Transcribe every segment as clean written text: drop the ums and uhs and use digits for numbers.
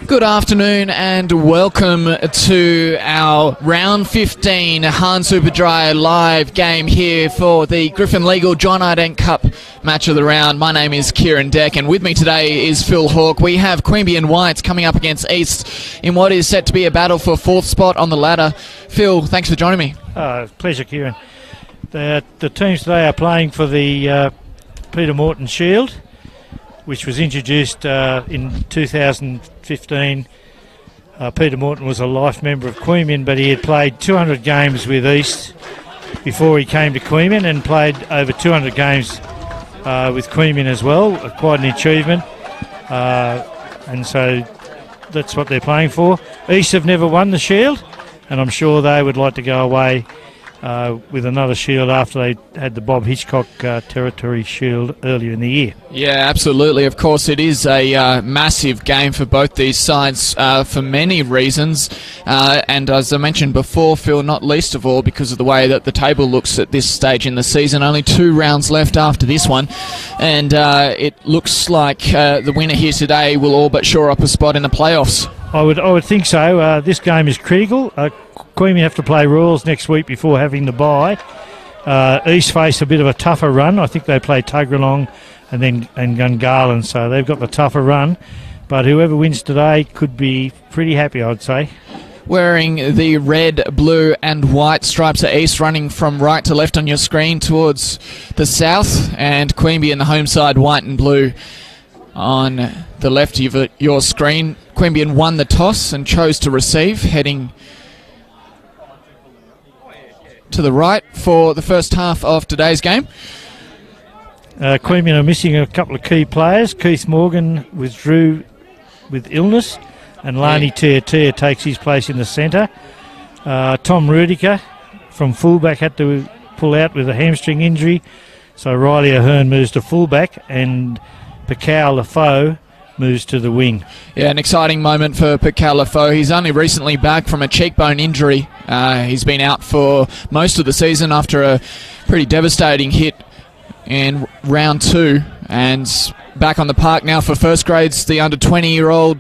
Good afternoon and welcome to our round 15 Han Superdry live game here for the Griffin Legal John R. Dent Cup match of the round. My name is Kieran Deck and with me today is Phil Hawke. We have Queanbeyan Whites coming up against East in what is set to be a battle for fourth spot on the ladder. Phil, thanks for joining me. Pleasure, Kieran. The teams today are playing for the Peter Morton Shield, which was introduced in 2015. Peter Morton was a life member of Queanbeyan, but he had played 200 games with East before he came to Queanbeyan and played over 200 games with Queanbeyan as well. Quite an achievement. And so that's what they're playing for. East have never won the Shield, and I'm sure they would like to go away with another Shield after they had the Bob Hitchcock Territory Shield earlier in the year. Yeah, absolutely. Of course, it is a massive game for both these sides for many reasons. And as I mentioned before, Phil, not least of all because of the way that the table looks at this stage in the season. Only 2 rounds left after this one. And it looks like the winner here today will all but shore up a spot in the playoffs. I would think so. This game is critical. Queanbeyan have to play Royals next week before having the bye. East face a bit of a tougher run. I think they play Tuggeranong and Gungahlin, so they've got the tougher run. But whoever wins today could be pretty happy, I'd say. Wearing the red, blue and white stripes at East, running from right to left on your screen towards the south, and Queanbeyan the home side, white and blue on the left of your screen. Queanbeyan won the toss and chose to receive, heading to the right for the first half of today's game. Queanbeyan are missing a couple of key players. Keith Morgan withdrew with illness, and Lani Tia takes his place in the centre. Tom Rudiker from fullback had to pull out with a hamstring injury, so Riley Ahern moves to fullback, and Pekau Lafoe moves to the wing. Yeah, an exciting moment for Pekau Lafoe. He's only recently back from a cheekbone injury. He's been out for most of the season after a pretty devastating hit in round 2, and back on the park now for first grades, the under 20-year-old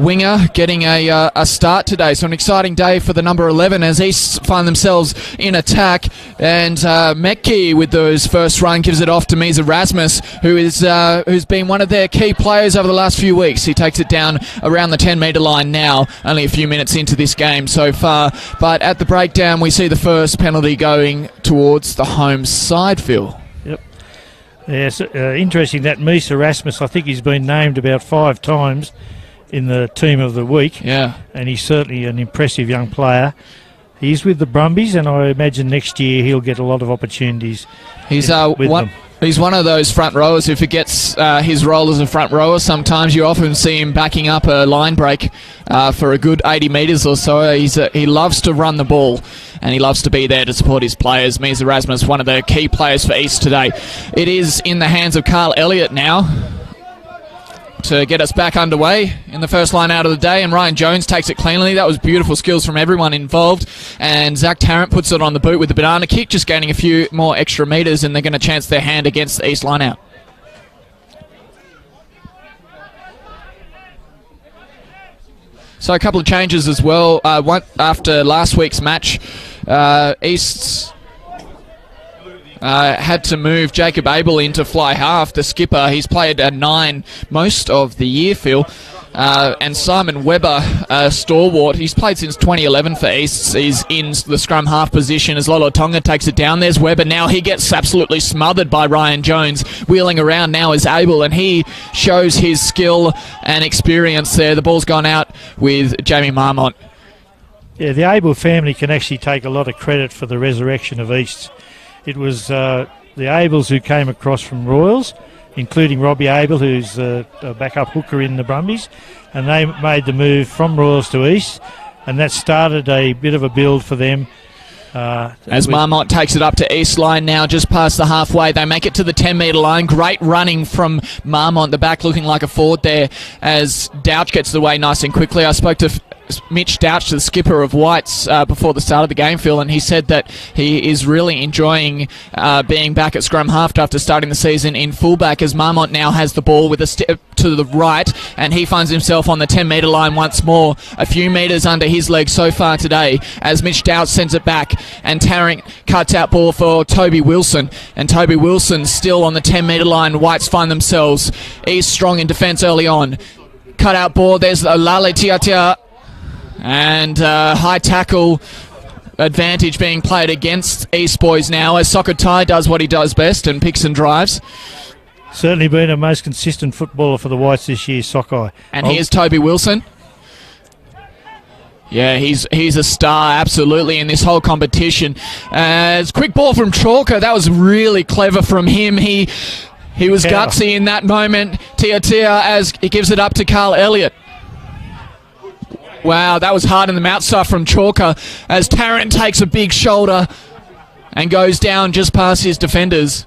winger getting a start today. So an exciting day for the number 11 as East find themselves in attack, and Metke with his first run gives it off to Mies Erasmus, who's been one of their key players over the last few weeks. He takes it down around the 10-metre line now, only a few minutes into this game so far. But at the breakdown we see the first penalty going towards the home side, Phil. Yep. Yes, interesting that Mies Erasmus, I think he's been named about 5 times in the team of the week. Yeah. And he's certainly an impressive young player. He's with the Brumbies, and I imagine next year he'll get a lot of opportunities. He's one of those front rowers who forgets his role as a front rower. Sometimes you often see him backing up a line break for a good 80 metres or so. He loves to run the ball, and he loves to be there to support his players. Mies Erasmus, one of the key players for East today. It is in the hands of Carl Elliott now to get us back underway in the first line out of the day, and Ryan Jones takes it cleanly. That was beautiful skills from everyone involved, and Zach Tarrant puts it on the boot with the banana kick, just gaining a few more extra metres, and they're going to chance their hand against the East line out. So a couple of changes as well. One after last week's match, East's had to move Jacob Abel into fly half, the skipper. He's played a 9 most of the year, Phil. And Simon Webber, stalwart, he's played since 2011 for East. He's in the scrum half position as Lolo Tonga takes it down. There's Webber now. He gets absolutely smothered by Ryan Jones. Wheeling around now is Abel, and he shows his skill and experience there. The ball's gone out with Jamie Marmont. Yeah, the Abel family can actually take a lot of credit for the resurrection of East. It was the Abels who came across from Royals, including Robbie Abel, who's a backup hooker in the Brumbies, and they made the move from Royals to East, and that started a bit of a build for them. As Marmont takes it up to East line now, just past the halfway. They make it to the 10-metre line. Great running from Marmont, the back looking like a forward there, as Douch gets the way nice and quickly. I spoke to Mitch Douch, the skipper of Whites, before the start of the game, Phil, and he said that he is really enjoying being back at scrum half after starting the season in fullback, as Marmont now has the ball with a step to the right, and he finds himself on the 10-metre line once more, a few metres under his leg so far today, as Mitch Douch sends it back, and Tarrant cuts out ball for Toby Wilson, and Toby Wilson still on the 10-metre line. Whites find themselves East strong in defence early on. Cut out ball, there's Lale Tiatia, and high tackle advantage being played against East boys now, as Sokotai does what he does best and picks and drives. Certainly been a most consistent footballer for the Whites this year, Sokai. And here's Toby Wilson. Yeah, he's a star, absolutely, in this whole competition. It's quick ball from Chalker. That was really clever from him. He was gutsy in that moment. Tia as he gives it up to Carl Elliott. Wow, that was hard in the mouth stuff from Chalker, as Tarrant takes a big shoulder and goes down just past his defenders,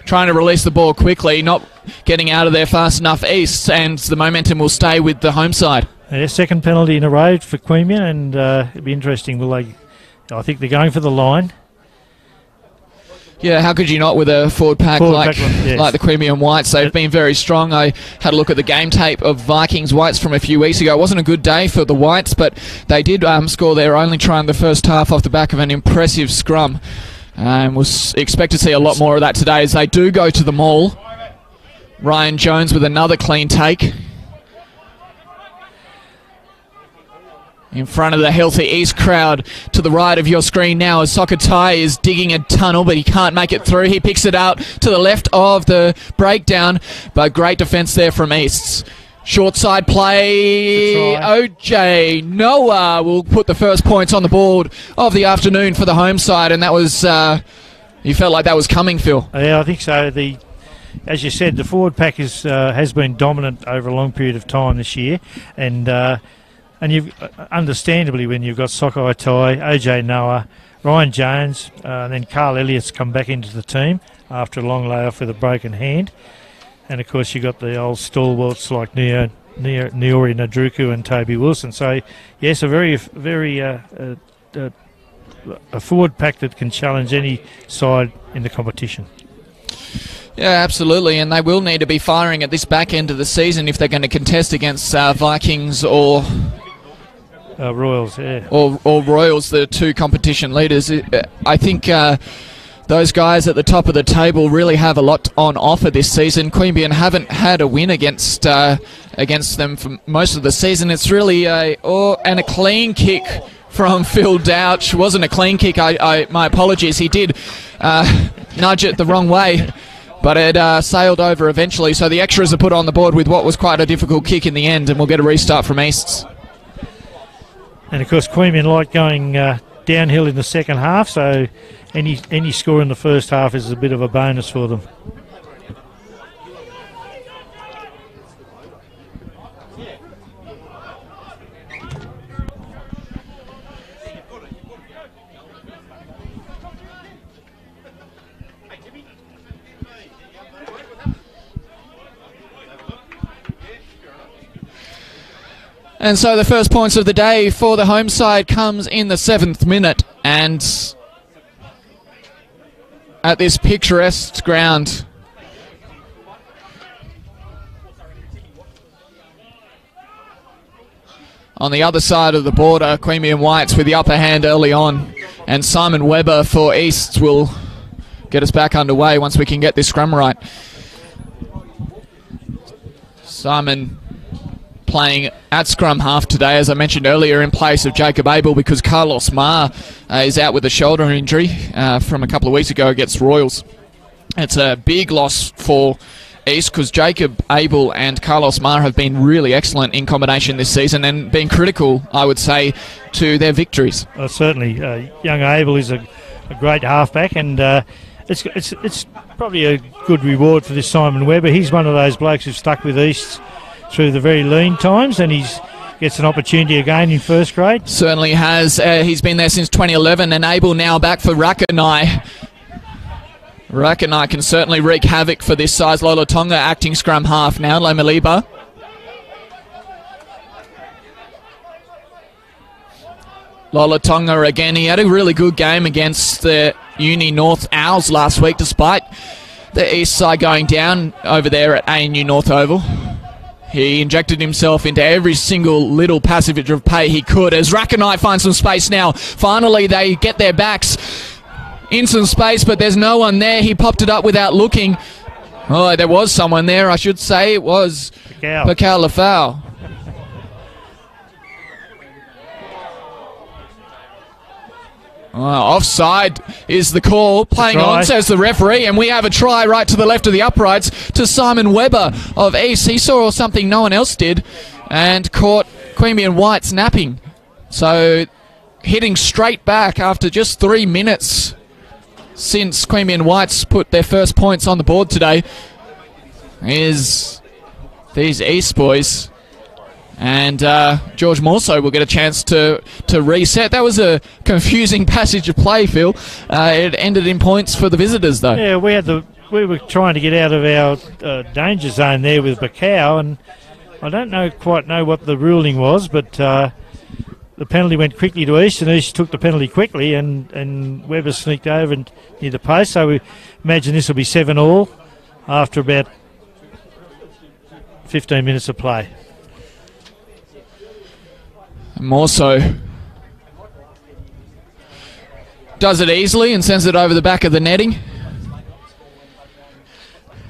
trying to release the ball quickly, not getting out of there fast enough East, and the momentum will stay with the home side. Yeah, second penalty in a row for Queanbeyan, and it'll be interesting. I think they're going for the line. Yeah, how could you not with a forward pack like the Queanbeyan Whites? They've been very strong. I had a look at the game tape of Vikings Whites from a few weeks ago. It wasn't a good day for the Whites, but they did score their only try in the first half off the back of an impressive scrum. And we'll expect to see a lot more of that today as they do go to the maul. Ryan Jones with another clean take. In front of the healthy East crowd to the right of your screen now, as Sokotai is digging a tunnel, but he can't make it through. He picks it out to the left of the breakdown, but great defence there from Easts. Short side play. OJ Noah will put the first points on the board of the afternoon for the home side, and that was, you felt like that was coming, Phil. Yeah, I think so. As you said, the forward pack has been dominant over a long period of time this year, and you've understandably, when you've got Sokai Tai, OJ Noah, Ryan Jones, and then Carl Elliott's come back into the team after a long layoff with a broken hand. And, of course, you've got the old stalwarts like Niori Nadruku and Toby Wilson. So, yes, a very a forward pack that can challenge any side in the competition. Yeah, absolutely, and they will need to be firing at this back end of the season if they're going to contest against Vikings or Royals, yeah. Or Royals, the two competition leaders. I think those guys at the top of the table really have a lot on offer this season. Queanbeyan haven't had a win against them for most of the season. It's really and a clean kick from Phil Douch. Wasn't a clean kick. My apologies. He did nudge it the wrong way, but it sailed over eventually. So the extras are put on the board with what was quite a difficult kick in the end, and we'll get a restart from Easts. And of course, Queanbeyan like going downhill in the second half, so any score in the first half is a bit of a bonus for them. And so the first points of the day for the home side comes in the 7th minute, and at this picturesque ground. On the other side of the border, Queanbeyan Whites with the upper hand early on, and Simon Webber for Easts will get us back underway once we can get this scrum right. Simon playing at scrum half today, as I mentioned earlier, in place of Jacob Abel, because Carlos Marr is out with a shoulder injury from a couple of weeks ago against Royals. It's a big loss for East because Jacob Abel and Carlos Marr have been really excellent in combination this season and been critical, I would say, to their victories. Certainly, young Abel is a great halfback, and it's probably a good reward for this Simon Webber. He's one of those blokes who's stuck with East through the very lean times, and he gets an opportunity again in first grade. Certainly has. He's been there since 2011, and Abel now back for Rakanai. Rakanai can certainly wreak havoc for this size. Lola Tonga acting scrum half now. Lomaliba. Lolatonga again. He had a really good game against the Uni North Owls last week, despite the east side going down over there at ANU North Oval. He injected himself into every single little passage of play he could as Rakanai finds some space now. Finally, they get their backs in some space, but there's no one there. He popped it up without looking. Oh, there was someone there, I should say. It was Pakau Lafau. Offside is the call. Playing on, says the referee, and we have a try right to the left of the uprights to Simon Webber of East. He saw something no one else did and caught Queanbeyan White snapping. So hitting straight back after just 3 minutes since Queanbeyan Whites put their first points on the board today is these East boys. And George Morso will get a chance to reset. That was a confusing passage of play, Phil. It ended in points for the visitors, though. Yeah, we were trying to get out of our danger zone there with Pakau, and I don't quite know what the ruling was, but the penalty went quickly to East, and East took the penalty quickly, and Webber sneaked over and near the post. So we imagine this will be 7-all after about 15 minutes of play. More so does it easily and sends it over the back of the netting.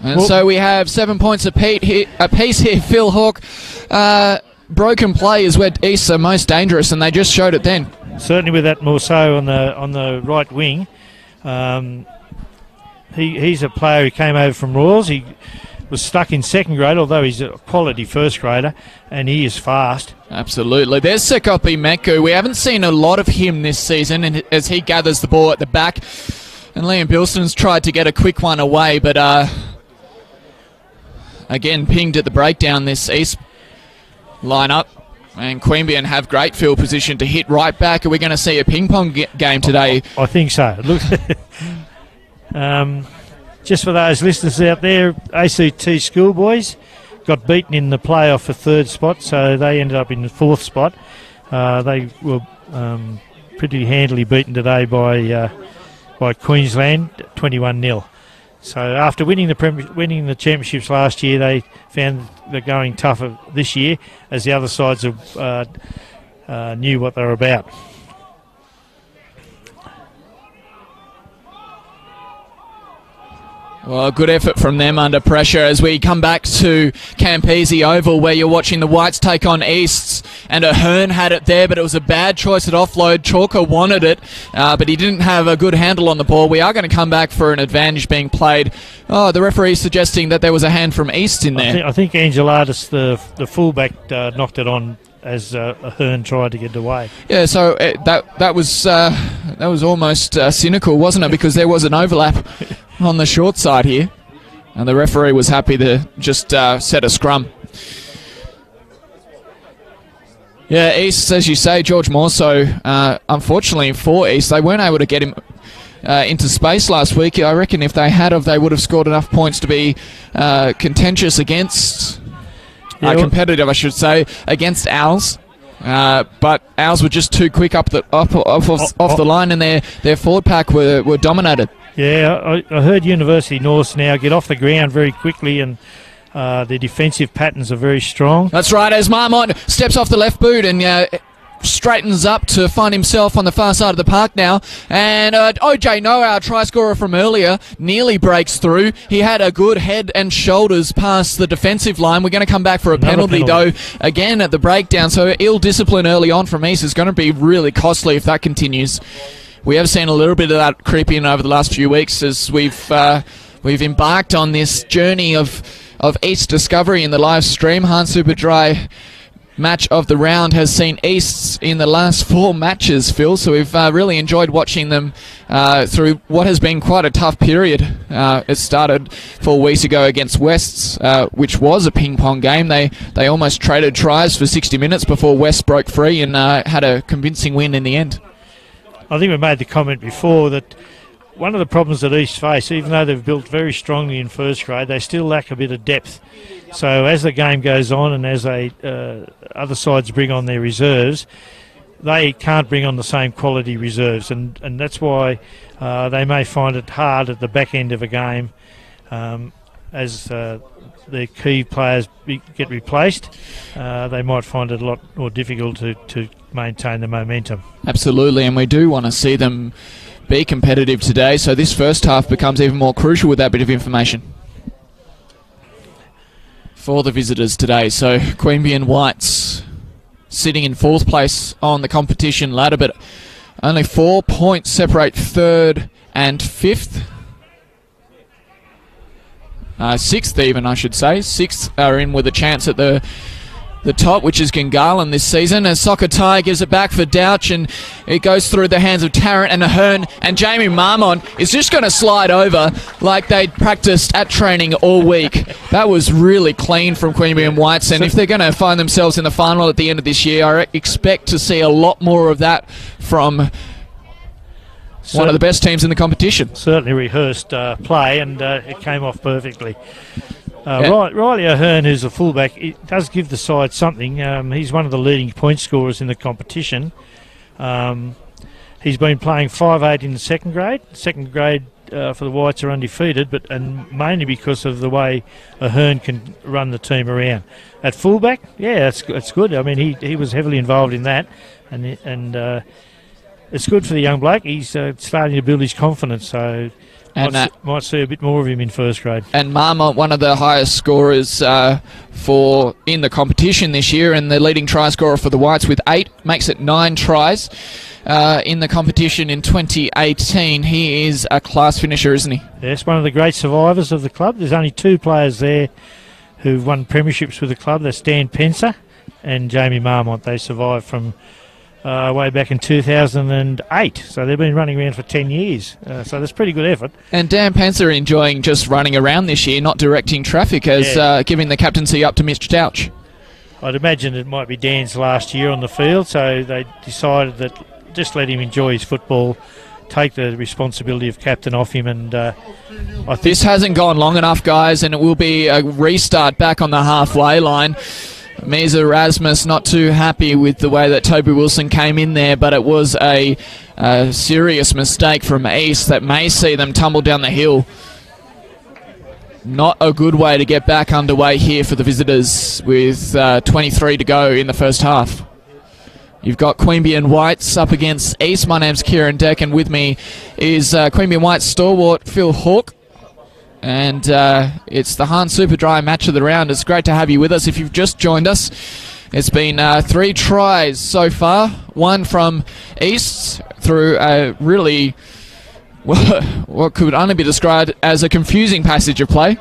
And so we have 7 points apiece here, Phil Hawke. Broken play is where East are most dangerous, and they just showed it then. Certainly with that Morso on the right wing. He's a player who came over from Royals. He was stuck in second grade, although he's a quality first grader, and he is fast. Absolutely. There's Sekopi Meku. We haven't seen a lot of him this season, and as he gathers the ball at the back, and Liam Bilston's tried to get a quick one away, but again pinged at the breakdown this East lineup, and Queanbeyan have great field position to hit right back. Are we going to see a ping pong game today? I think so. Look. Just for those listeners out there, ACT Schoolboys got beaten in the playoff for third spot, so they ended up in the fourth spot. They were pretty handily beaten today by Queensland, 21-0. So after winning the championships last year, they found they're going tougher this year as the other sides knew what they were about. Well, good effort from them under pressure as we come back to Campese Oval, where you're watching the Whites take on Easts, and Ahern had it there, but it was a bad choice at offload. Chalker wanted it, but he didn't have a good handle on the ball. We are going to come back for an advantage being played. Oh, the referee suggesting that there was a hand from East in there. I think Angelatis, the fullback, knocked it on as Ahern tried to get it away. Yeah, so that was almost cynical, wasn't it? Because there was an overlap on the short side here, and the referee was happy to just set a scrum. Yeah, East, as you say, George Morso, unfortunately for East, they weren't able to get him into space last week. I reckon if they had they would have scored enough points to be contentious against... competitive, I should say, against Owls. But Owls were just too quick off the line, and their forward pack were dominated. Yeah, I heard University North now get off the ground very quickly, and their defensive patterns are very strong. That's right, as Marmont steps off the left boot and straightens up to find himself on the far side of the park now, and OJ Noah, our try scorer from earlier, nearly breaks through. He had a good head and shoulders past the defensive line. We're going to come back for a penalty though, again at the breakdown, so ill discipline early on from East is going to be really costly if that continues. We have seen a little bit of that creep in over the last few weeks as we've embarked on this journey of East discovery in the live stream. Hans Superdry match of the round has seen Easts in the last 4 matches, Phil, so we've really enjoyed watching them through what has been quite a tough period. It started 4 weeks ago against Wests, which was a ping pong game. They almost traded tries for 60 minutes before West broke free and had a convincing win in the end. I think we made the comment before that one of the problems that East face, even though they've built very strongly in first grade, they still lack a bit of depth. So as the game goes on and as other sides bring on their reserves, they can't bring on the same quality reserves, and that's why they may find it hard at the back end of a game as their key players get replaced. They might find it a lot more difficult to maintain the momentum. Absolutely, and we do want to see them be competitive today, so this first half becomes even more crucial with that bit of information for the visitors today. So Queanbeyan Whites sitting in 4th place on the competition ladder, but only 4 points separate 3rd and 5th. 6th even, I should say. 6th are in with a chance at the top, which is Queanbeyan this season, as Sokotai gives it back for Douch, and it goes through the hands of Tarrant and Ahern, and Jamie Marmont is just going to slide over like they'd practiced at training all week. That was really clean from Queanbeyan Whites, and if they're going to find themselves in the final at the end of this year, I expect to see a lot more of that from one of the best teams in the competition. Certainly rehearsed play, and it came off perfectly. Riley Ahern, who's a fullback, it does give the side something. He's one of the leading point scorers in the competition. He's been playing 5'8" in the second grade. Second grade for the Whites are undefeated, and mainly because of the way Ahern can run the team around. At fullback, yeah, it's good. I mean, he was heavily involved in that, and it's good for the young bloke. He's starting to build his confidence, so might see a bit more of him in first grade. And Marmont, one of the highest scorers in the competition this year, and the leading try scorer for the Whites with 8, makes it 9 tries in the competition in 2018. He is a class finisher, isn't he? Yes, one of the great survivors of the club. There's only 2 players there who've won premierships with the club. That's Dan Pencer and Jamie Marmont. They survived from way back in 2008, so they've been running around for 10 years, so that's pretty good effort. And Dan Pencer enjoying just running around this year, not directing traffic, as giving the captaincy up to Mitch Douch. I'd imagine it might be Dan's last year on the field, so they decided that just let him enjoy his football, take the responsibility of captain off him, and I think this hasn't gone long enough, guys, and it will be a restart back on the halfway line. Mesa Rasmus not too happy with the way that Toby Wilson came in there, but it was a serious mistake from East that may see them tumble down the hill. Not a good way to get back underway here for the visitors with 23 to go in the first half. You've got Queanbeyan Whites up against East. My name's Kieran Deck, and with me is Queanbeyan Whites stalwart Phil Hawke. And it's the Han Super Dry match of the round. It's great to have you with us. If you've just joined us, it's been 3 tries so far. 1 from East through a really, what could only be described as a confusing passage of play.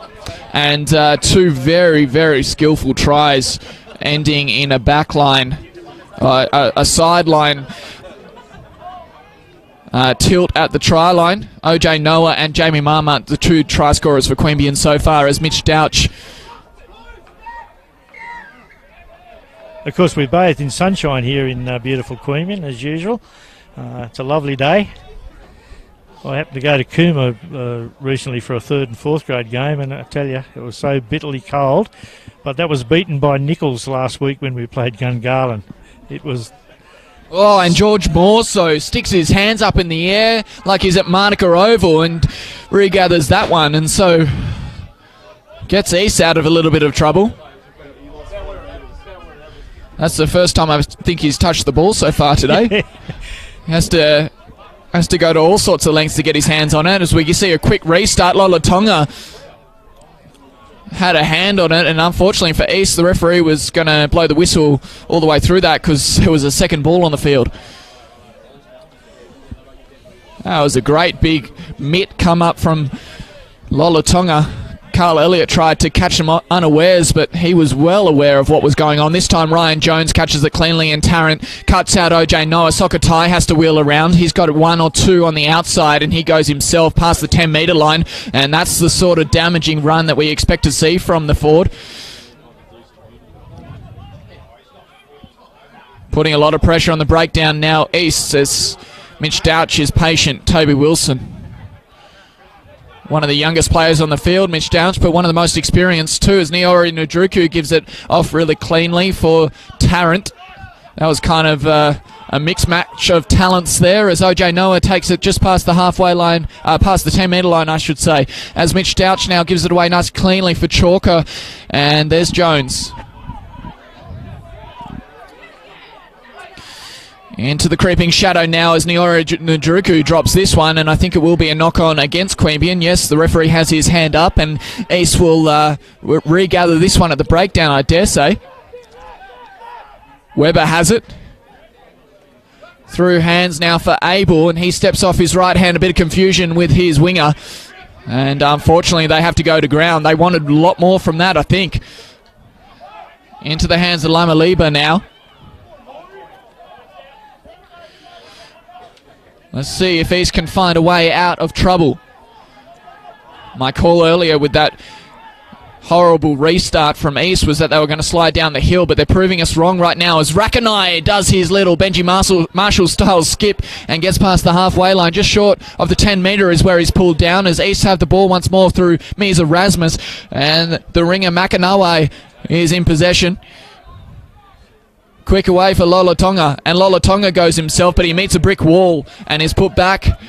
And 2 very, very skillful tries ending in a backline, a sideline tilt at the try line. OJ Noah and Jamie Marmont, the 2 try scorers for Queanbeyan so far, as Mitch Douch. Of course, we're bathed in sunshine here in beautiful Queanbeyan, as usual. It's a lovely day. I happened to go to Cooma recently for a 3rd and 4th grade game, and I tell you, it was so bitterly cold. But that was beaten by Nichols last week when we played Queanbeyan. It was... Oh, and George Morso sticks his hands up in the air like he's at Monica Oval and regathers that one, and so gets East out of a little bit of trouble. That's the first time I think he's touched the ball so far today. Has to go to all sorts of lengths to get his hands on it, as we see a quick restart. Lola Tonga had a hand on it, and unfortunately for East, the referee was going to blow the whistle all the way through that because there was a second ball on the field. That was a great big mitt come up from Lola Tonga. Carl Elliott tried to catch him unawares, but he was well aware of what was going on. This time Ryan Jones catches it cleanly, and Tarrant cuts out OJ Noah. Sokotai has to wheel around. He's got 1 or 2 on the outside, and he goes himself past the 10-metre line, and that's the sort of damaging run that we expect to see from the forward. Putting a lot of pressure on the breakdown now, East, as Mitch Douch is patient. Toby Wilson, one of the youngest players on the field, Mitch Douch, but one of the most experienced too, as Niori Ndruku gives it off really cleanly for Tarrant. That was kind of a a mixed match of talents there as OJ Noah takes it just past the halfway line, past the 10-metre line, I should say, as Mitch Douch now gives it away nice cleanly for Chalker, and there's Jones. Into the creeping shadow now as Niora Najuruku drops this one, and I think it will be a knock-on against Queanbeyan. Yes, the referee has his hand up, and East will regather this one at the breakdown, I dare say. Weber has it. Through hands now for Abel, and he steps off his right hand, a bit of confusion with his winger. And unfortunately, they have to go to ground. They wanted a lot more from that, I think. Into the hands of Lima Liba now. Let's see if East can find a way out of trouble. My call earlier with that horrible restart from East was that they were going to slide down the hill, but they're proving us wrong right now as Rakanai does his little Benji Marshall-style skip and gets past the halfway line. Just short of the 10-metre is where he's pulled down as East have the ball once more through Misa Rasmus, and the ringer Makanawe is in possession. Quick away for Lolatonga, and Lolatonga goes himself, but he meets a brick wall and is put back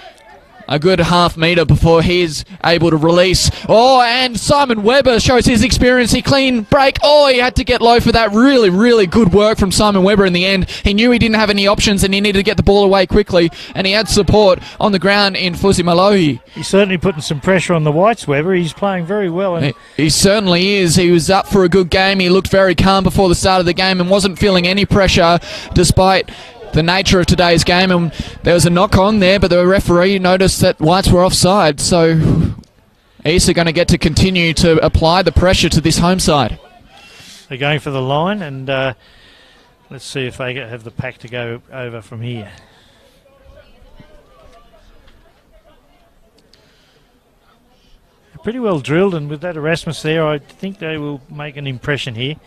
a good half-metre before he's able to release. Oh, and Simon Weber shows his experience. He clean break. Oh, he had to get low for that. Really, really good work from Simon Weber in the end. He knew he didn't have any options and he needed to get the ball away quickly, and he had support on the ground in Fusi Malohi. He's certainly putting some pressure on the Whites, Weber. He's playing very well. And he certainly is. He was up for a good game. He looked very calm before the start of the game and wasn't feeling any pressure despite the nature of today's game, and there was a knock on there, but the referee noticed that Whites were offside, so East are going to get to continue to apply the pressure to this home side. They're going for the line, and let's see if they have the pack to go over from here. Pretty well drilled, and with that Erasmus there, I think they will make an impression here.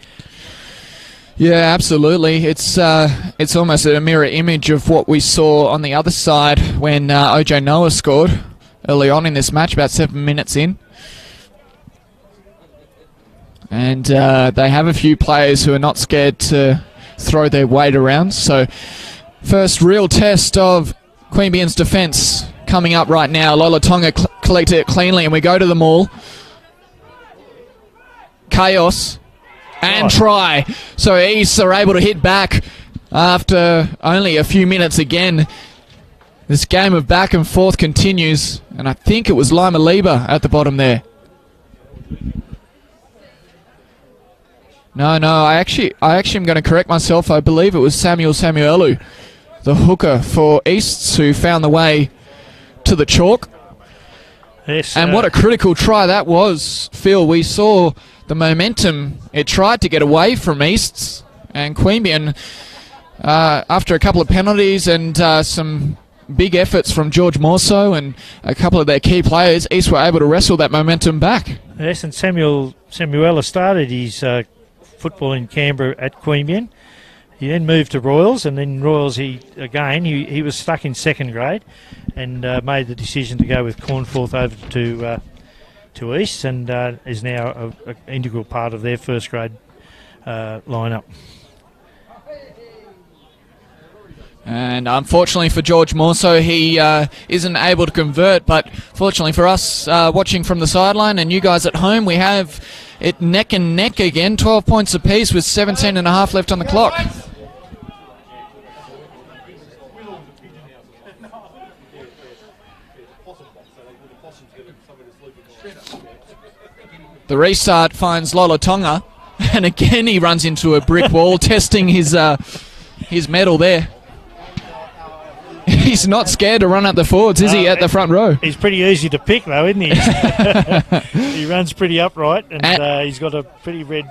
Yeah, absolutely. It's almost a mirror image of what we saw on the other side when OJ Noah scored early on in this match, about 7 minutes in. And they have a few players who are not scared to throw their weight around. So first real test of Queanbeyan's defence coming up right now. Lolatonga collected it cleanly, and we go to the maul. Chaos. And try. So East are able to hit back after only a few minutes again. This game of back and forth continues, and I think it was Lima Liba at the bottom there. No, I actually am going to correct myself. I believe it was Samuel Samuelu, the hooker for East, who found the way to the chalk. Yes, and what a critical try that was, Phil. We saw the momentum. It tried to get away from East, and Queanbeyan, after a couple of penalties and some big efforts from George Morso and a couple of their key players, East were able to wrestle that momentum back. Yes, and Samuela started his football in Canberra at Queanbeyan. He then moved to Royals, and then Royals he was stuck in second grade and made the decision to go with Cornforth over to East, and is now an integral part of their first grade lineup. And unfortunately for George Morso, he isn't able to convert, but fortunately for us watching from the sideline and you guys at home, we have it neck and neck again, 12 points apiece with 17 and a half left on the clock. The restart finds Lolatonga, and again he runs into a brick wall, testing his mettle there. He's not scared to run up the forwards, is he, at the front row? He's pretty easy to pick, though, isn't he? He runs pretty upright, and he's got a pretty red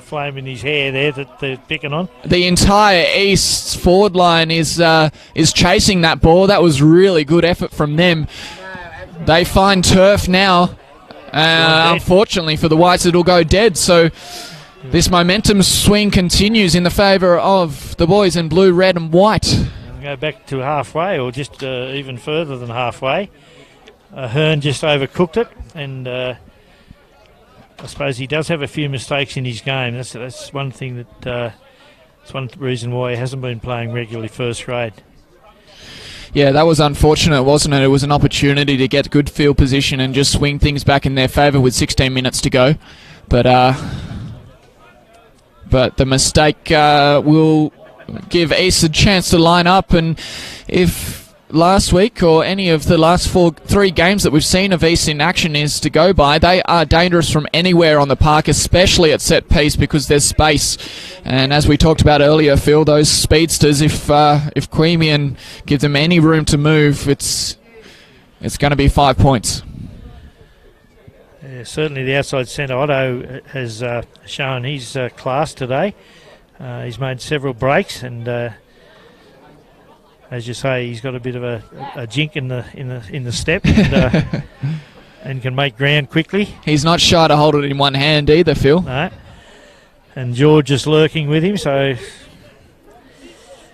flame in his hair there that they're picking on. The entire East forward line is chasing that ball. That was really good effort from them. They find turf now. Unfortunately for the Whites, it'll go dead. So this momentum swing continues in the favour of the boys in blue, red and white. Go back to halfway, or just even further than halfway. Hearn just overcooked it, and I suppose he does have a few mistakes in his game. That's one thing that It's one reason why he hasn't been playing regularly first grade. Yeah, that was unfortunate, wasn't it? It was an opportunity to get good field position and just swing things back in their favour with 16 minutes to go. But the mistake will give East a chance to line up, and if last week or any of the last three games that we've seen of East in action is to go by, they are dangerous from anywhere on the park, especially at set piece, because there's space. And as we talked about earlier, Phil, those speedsters, if Queanbeyan give them any room to move, it's going to be 5 points. Yeah, certainly the outside centre Otto has shown his class today. He's made several breaks, and as you say, he's got a bit of a jink in the step, and, and can make ground quickly. He's not shy to hold it in one hand either, Phil. No. And George is lurking with him, so...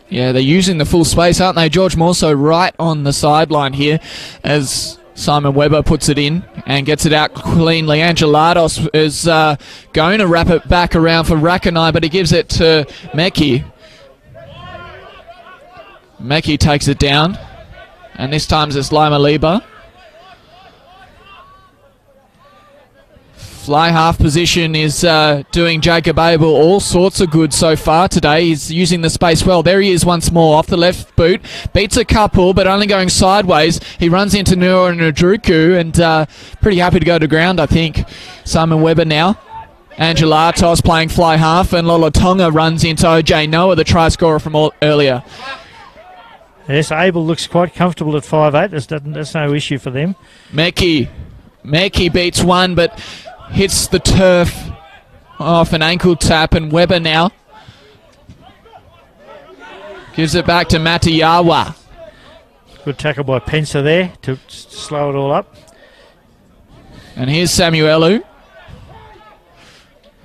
Yeah, they're using the full space, aren't they? George Morso right on the sideline here as Simon Webber puts it in and gets it out cleanly. Angelatos is going to wrap it back around for Rakanai, but he gives it to Meki. Meki takes it down, and this time it's Lima Liba. Fly half position is doing Jacob Abel all sorts of good so far today. He's using the space well. There he is once more off the left boot. Beats a couple, but only going sideways. He runs into Noah Ndruku, and pretty happy to go to ground, I think. Simon Webber now. Angelatos playing fly half, and Lolotonga runs into OJ Noah, the try scorer from earlier. Yes, Abel looks quite comfortable at 5'8". There's no issue for them. Meki beats one, but hits the turf off an ankle tap, and Webber now gives it back to Matayawa. Good tackle by Pensa there to slow it all up. And here's Samuelu.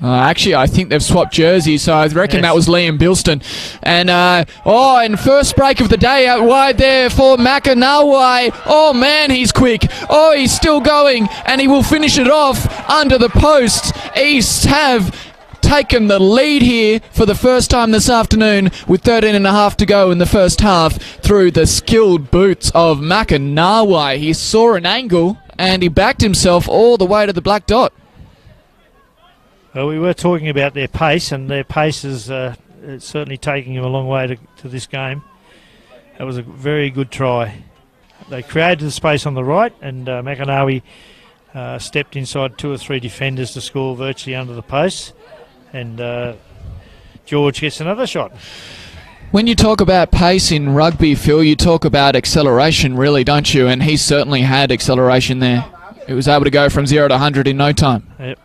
Actually, I think they've swapped jerseys, so I reckon that was Liam Bilston. And, and first break of the day out wide there for Makanawai. Oh, man, he's quick. Oh, he's still going, and he will finish it off under the post. East have taken the lead here for the first time this afternoon with 13 and a half to go in the first half through the skilled boots of Makanawai. He saw an angle, and he backed himself all the way to the black dot. Well, we were talking about their pace, and their pace is certainly taking them a long way to this game. That was a very good try. They created the space on the right, and Makanawi stepped inside 2 or 3 defenders to score virtually under the post, and George gets another shot. When you talk about pace in rugby, Phil, you talk about acceleration, really, don't you? And he certainly had acceleration there. He was able to go from 0 to 100 in no time. Yep.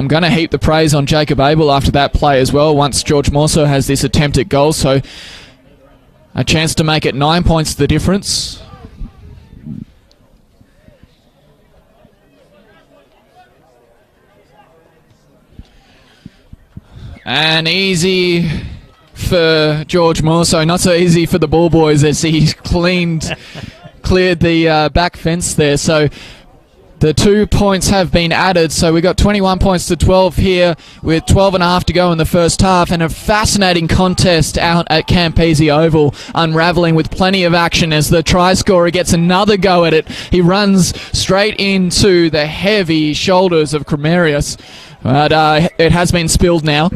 I'm going to heap the praise on Jacob Abel after that play as well, once George Morso has this attempt at goal. So a chance to make it 9 points the difference. And easy for George Morso, not so easy for the ball boys as he cleared the back fence there. So the 2 points have been added, so we got 21 points to 12 here with 12 and a half to go in the first half, and a fascinating contest out at Campese Oval, unravelling with plenty of action as the try scorer gets another go at it. He runs straight into the heavy shoulders of Cremerius, but it has been spilled now.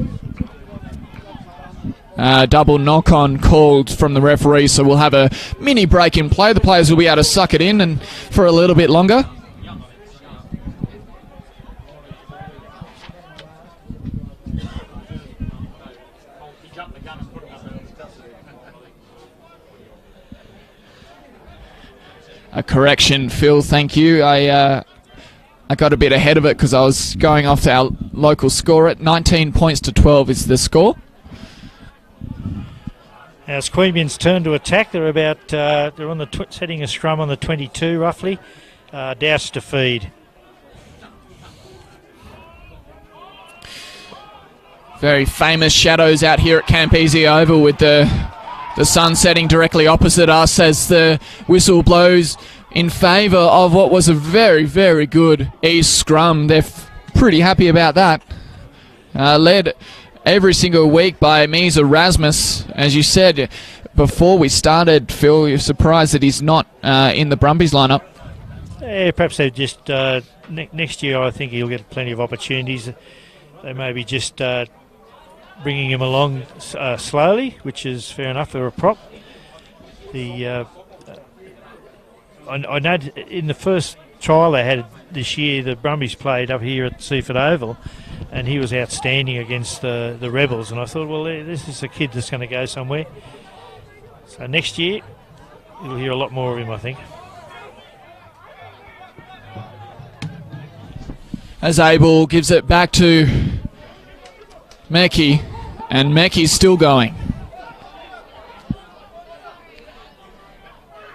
Double knock-on called from the referee, so we'll have a mini break in play. The players will be able to suck it in and for a little bit longer. A correction, Phil, thank you. I got a bit ahead of it because I was going off our local score. At 19 points to 12 is the score. Now it's Queanbeyan's turn to attack. They're about they're on the setting a scrum on the 22 roughly. Douse to feed. Very famous shadows out here at Campese Oval with the The sun setting directly opposite us as the whistle blows in favour of what was a very, very good East scrum. They're pretty happy about that. Led every single week by Mies Erasmus. As you said before we started, Phil, you're surprised that he's not in the Brumbies lineup. Yeah, perhaps they just next year I think he'll get plenty of opportunities. They may be just bringing him along slowly, which is fair enough for a prop. I know in the first trial they had this year, the Brumbies played up here at Seaford Oval, and he was outstanding against the Rebels. And I thought, well, this is a kid that's going to go somewhere. So next year, you'll hear a lot more of him, I think. As Abel gives it back to Meckie, and Meckie's still going.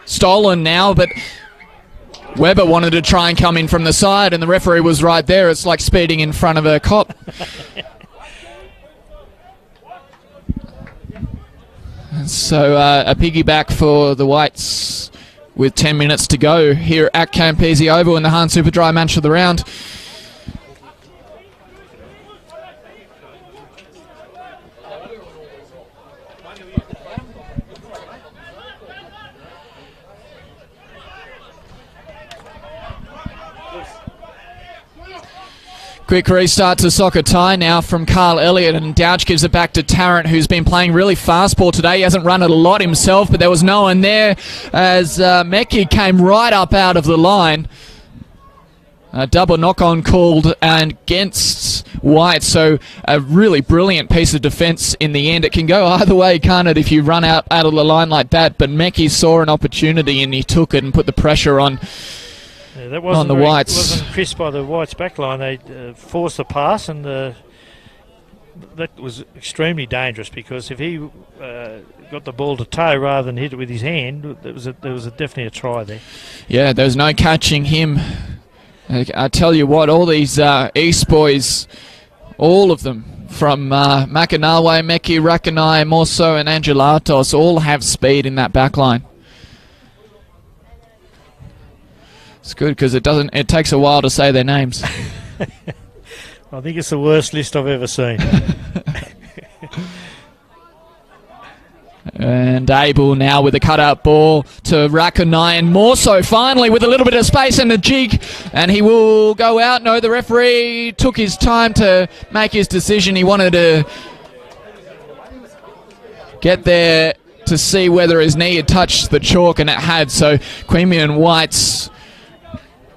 Stolen now, but Webber wanted to try and come in from the side, and the referee was right there. It's like speeding in front of a cop. So a piggyback for the Whites with 10 minutes to go here at Queanbeyan Oval in the Hahn Super Dry match of the round. Quick restart to soccer tie now from Carl Elliott, and Douch gives it back to Tarrant, who's been playing really fast ball today. He hasn't run it a lot himself, but there was no one there as Meckie came right up out of the line. A double knock-on called against White, so a really brilliant piece of defence in the end. It can go either way, can't it, if you run out of the line like that, but Meckie saw an opportunity and he took it and put the pressure on. Yeah, that wasn't on the Whites. Wasn't crisp by the Whites backline. They forced the pass, and that was extremely dangerous, because if he got the ball to toe rather than hit it with his hand, there was definitely a try there. Yeah, there was no catching him. I tell you what, all these East boys, all of them, from Makanawe, Meckie, Rakanai, Morso and Angelatos, all have speed in that backline. It's good because it takes a while to say their names. I think it's the worst list I've ever seen. And Abel now with a cutout ball to Rakanai, and more so finally with a little bit of space and a jig, and he will go out. No, the referee took his time to make his decision. He wanted to get there to see whether his knee had touched the chalk, and it had. So Queanbeyan Whites,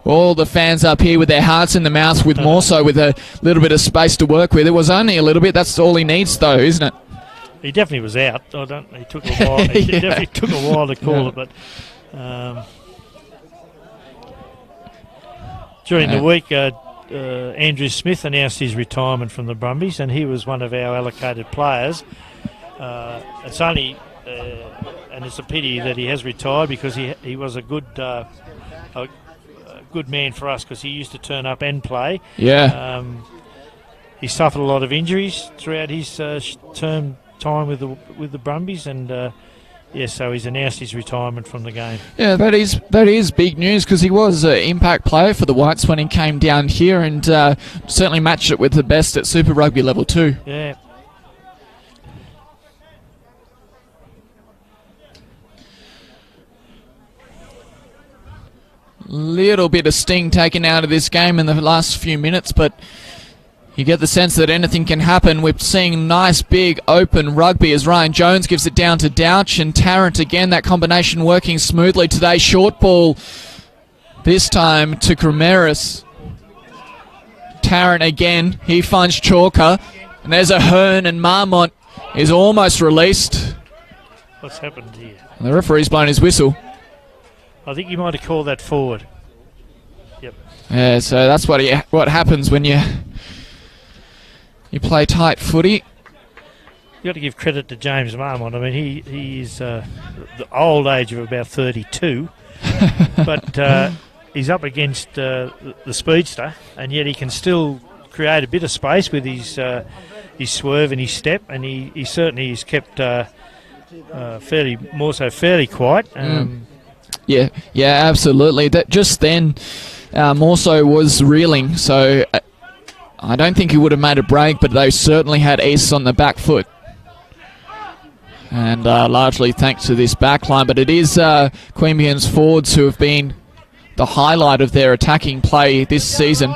all the fans up here with their hearts in the mouth, with more so with a little bit of space to work with. It was only a little bit. That's all he needs, though, isn't it? He definitely was out. He took a while. It definitely took a while to call it, but during the week, Andrew Smith announced his retirement from the Brumbies, and he was one of our allocated players. It's only, and it's a pity that he has retired, because he was a good man for us, because he used to turn up and play. Yeah. He suffered a lot of injuries throughout his time with the Brumbies, and so he's announced his retirement from the game. Yeah, that is big news, because he was an impact player for the Whites when he came down here, and certainly matched it with the best at Super Rugby level 2. Yeah. Little bit of sting taken out of this game in the last few minutes, but you get the sense that anything can happen. We're seeing nice big open rugby as Ryan Jones gives it down to Douch, and Tarrant again, that combination working smoothly today. Short ball this time to Krameris. Tarrant again, he finds Chalker, and there's a Hearn, and Marmont is almost released. What's happened here? And the referee's blown his whistle. I think you might have called that forward. Yep. Yeah, so that's what happens when you play tight footy. You've got to give credit to James Marmont. I mean, he is the old age of about 32, but he's up against the speedster, and yet he can still create a bit of space with his swerve and his step, and he certainly has kept fairly quiet. Yeah, absolutely. That just then, Morso was reeling, so I don't think he would have made a break, but they certainly had East on the back foot. And largely thanks to this back line, but it is Queanbeyan's forwards who have been the highlight of their attacking play this season.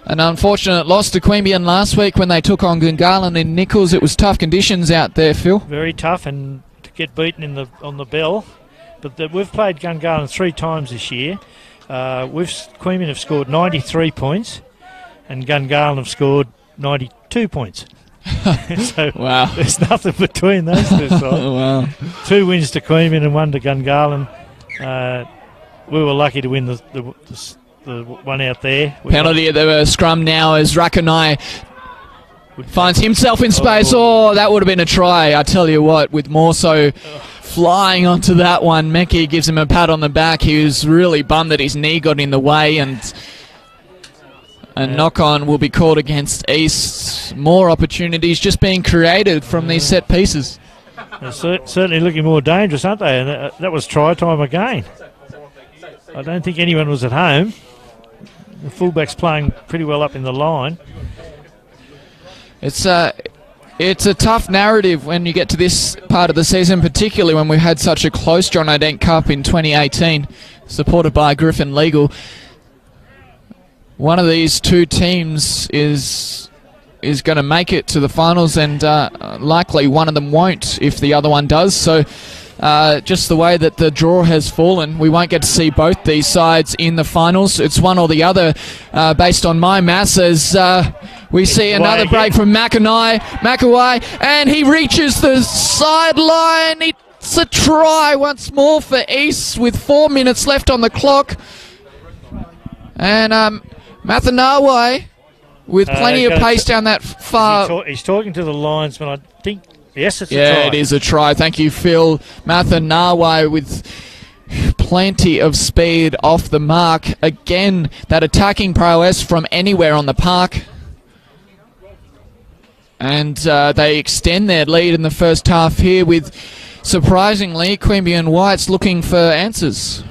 An unfortunate loss to Queanbeyan last week when they took on Gungahlin in Nichols. It was tough conditions out there, Phil. Very tough, and to get beaten on the bell. But we've played Gungahlin 3 times this year. Queanbeyan have scored 93 points, and Gungahlin have scored 92 points. So wow. There's nothing between those two sides. Wow. 2 wins to Queanbeyan and 1 to Gungahlin. We were lucky to win the one out there. Penalty at the scrum now as Rakanai finds himself in space. Oh, that would have been a try, I tell you what, with Morso flying onto that one. Mekki gives him a pat on the back. He was really bummed that his knee got in the way, and a knock-on will be called against East. More opportunities just being created from these set pieces. They're certainly looking more dangerous, aren't they? And that was try time again. I don't think anyone was at home. The fullback's playing pretty well up in the line. It's a tough narrative when you get to this part of the season, particularly when we've had such a close John O'Dent Cup in 2018, supported by Griffin Legal. One of these two teams is going to make it to the finals, and likely one of them won't if the other one does. So just the way that the draw has fallen, we won't get to see both these sides in the finals. It's one or the other based on my maths, as we see another break from Makawai, and he reaches the sideline. It's a try once more for East with 4 minutes left on the clock. And Mathanawai with plenty of pace down that far. He's talking to the linesman, I think. Yes, it's a try. Yeah, it is a try. Thank you, Phil. Mathanawai with plenty of speed off the mark. Again, that attacking prowess from anywhere on the park. And they extend their lead in the first half here with, surprisingly, Queanbeyan Whites looking for answers.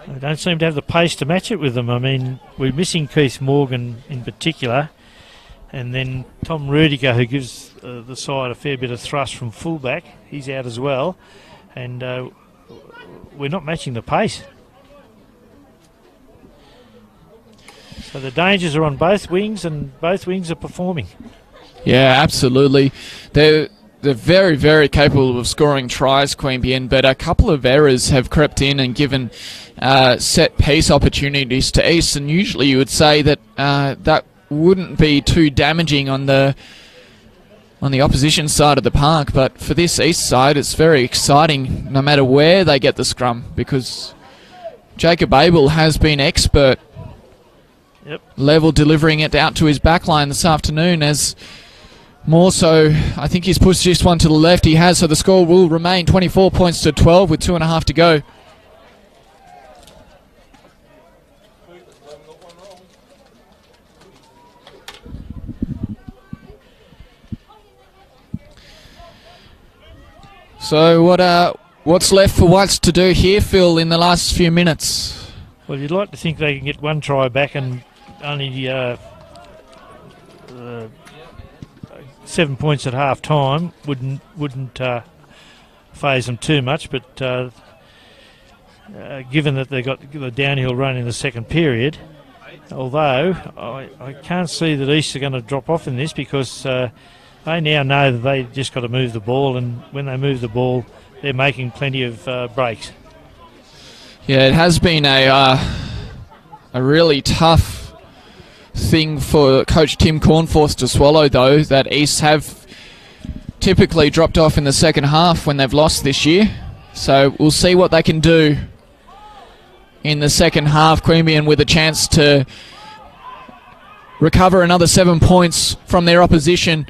They don't seem to have the pace to match it with them. I mean, we're missing Keith Morgan in particular, and then Tom Rudiger, who gives the side a fair bit of thrust from fullback. He's out as well, and we're not matching the pace. So the dangers are on both wings, and both wings are performing. Yeah, absolutely. They're very, very capable of scoring tries, Queanbeyan, but a couple of errors have crept in and given set piece opportunities to East, and usually you would say that that wouldn't be too damaging on the opposition side of the park, but for this East side it's very exciting no matter where they get the scrum, because Jacob Abel has been expert level delivering it out to his backline this afternoon, as more so I think he's pushed this one to the left. He has, so the score will remain 24 points to 12 with 2.5 to go. So what's left for Whites to do here, Phil, in the last few minutes? Well, you'd like to think they can get one try back, and only 7 points at half time wouldn't faze them too much, but given that they got the downhill run in the second period, although I can't see that East are going to drop off in this, because they now know that they just got to move the ball, and when they move the ball, they're making plenty of breaks. Yeah, it has been a really tough thing for Coach Tim Cornforth to swallow, though, that East have typically dropped off in the second half when they've lost this year. So we'll see what they can do in the second half. Queanbeyan with a chance to recover another 7 points from their opposition,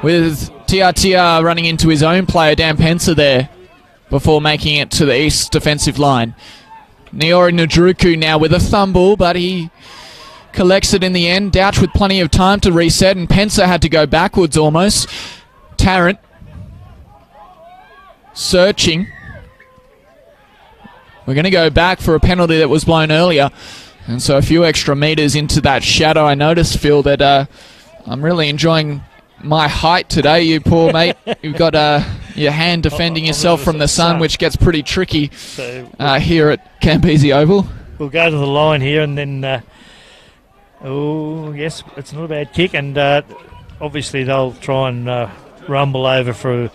with TRTR running into his own player, Dan Pencer, there before making it to the East defensive line. Niori Najuruku now with a fumble, but he collects it in the end. Douch with plenty of time to reset, and Pencer had to go backwards almost. Tarrant searching. We're going to go back for a penalty that was blown earlier. And so a few extra metres into that shadow. I noticed, Phil, that I'm really enjoying my height today, you poor mate. You've got your hand defending yourself from the sun, which gets pretty tricky here at Queanbeyan Oval. We'll go to the line here and then... oh, yes, it's not a bad kick. And obviously they'll try and rumble over for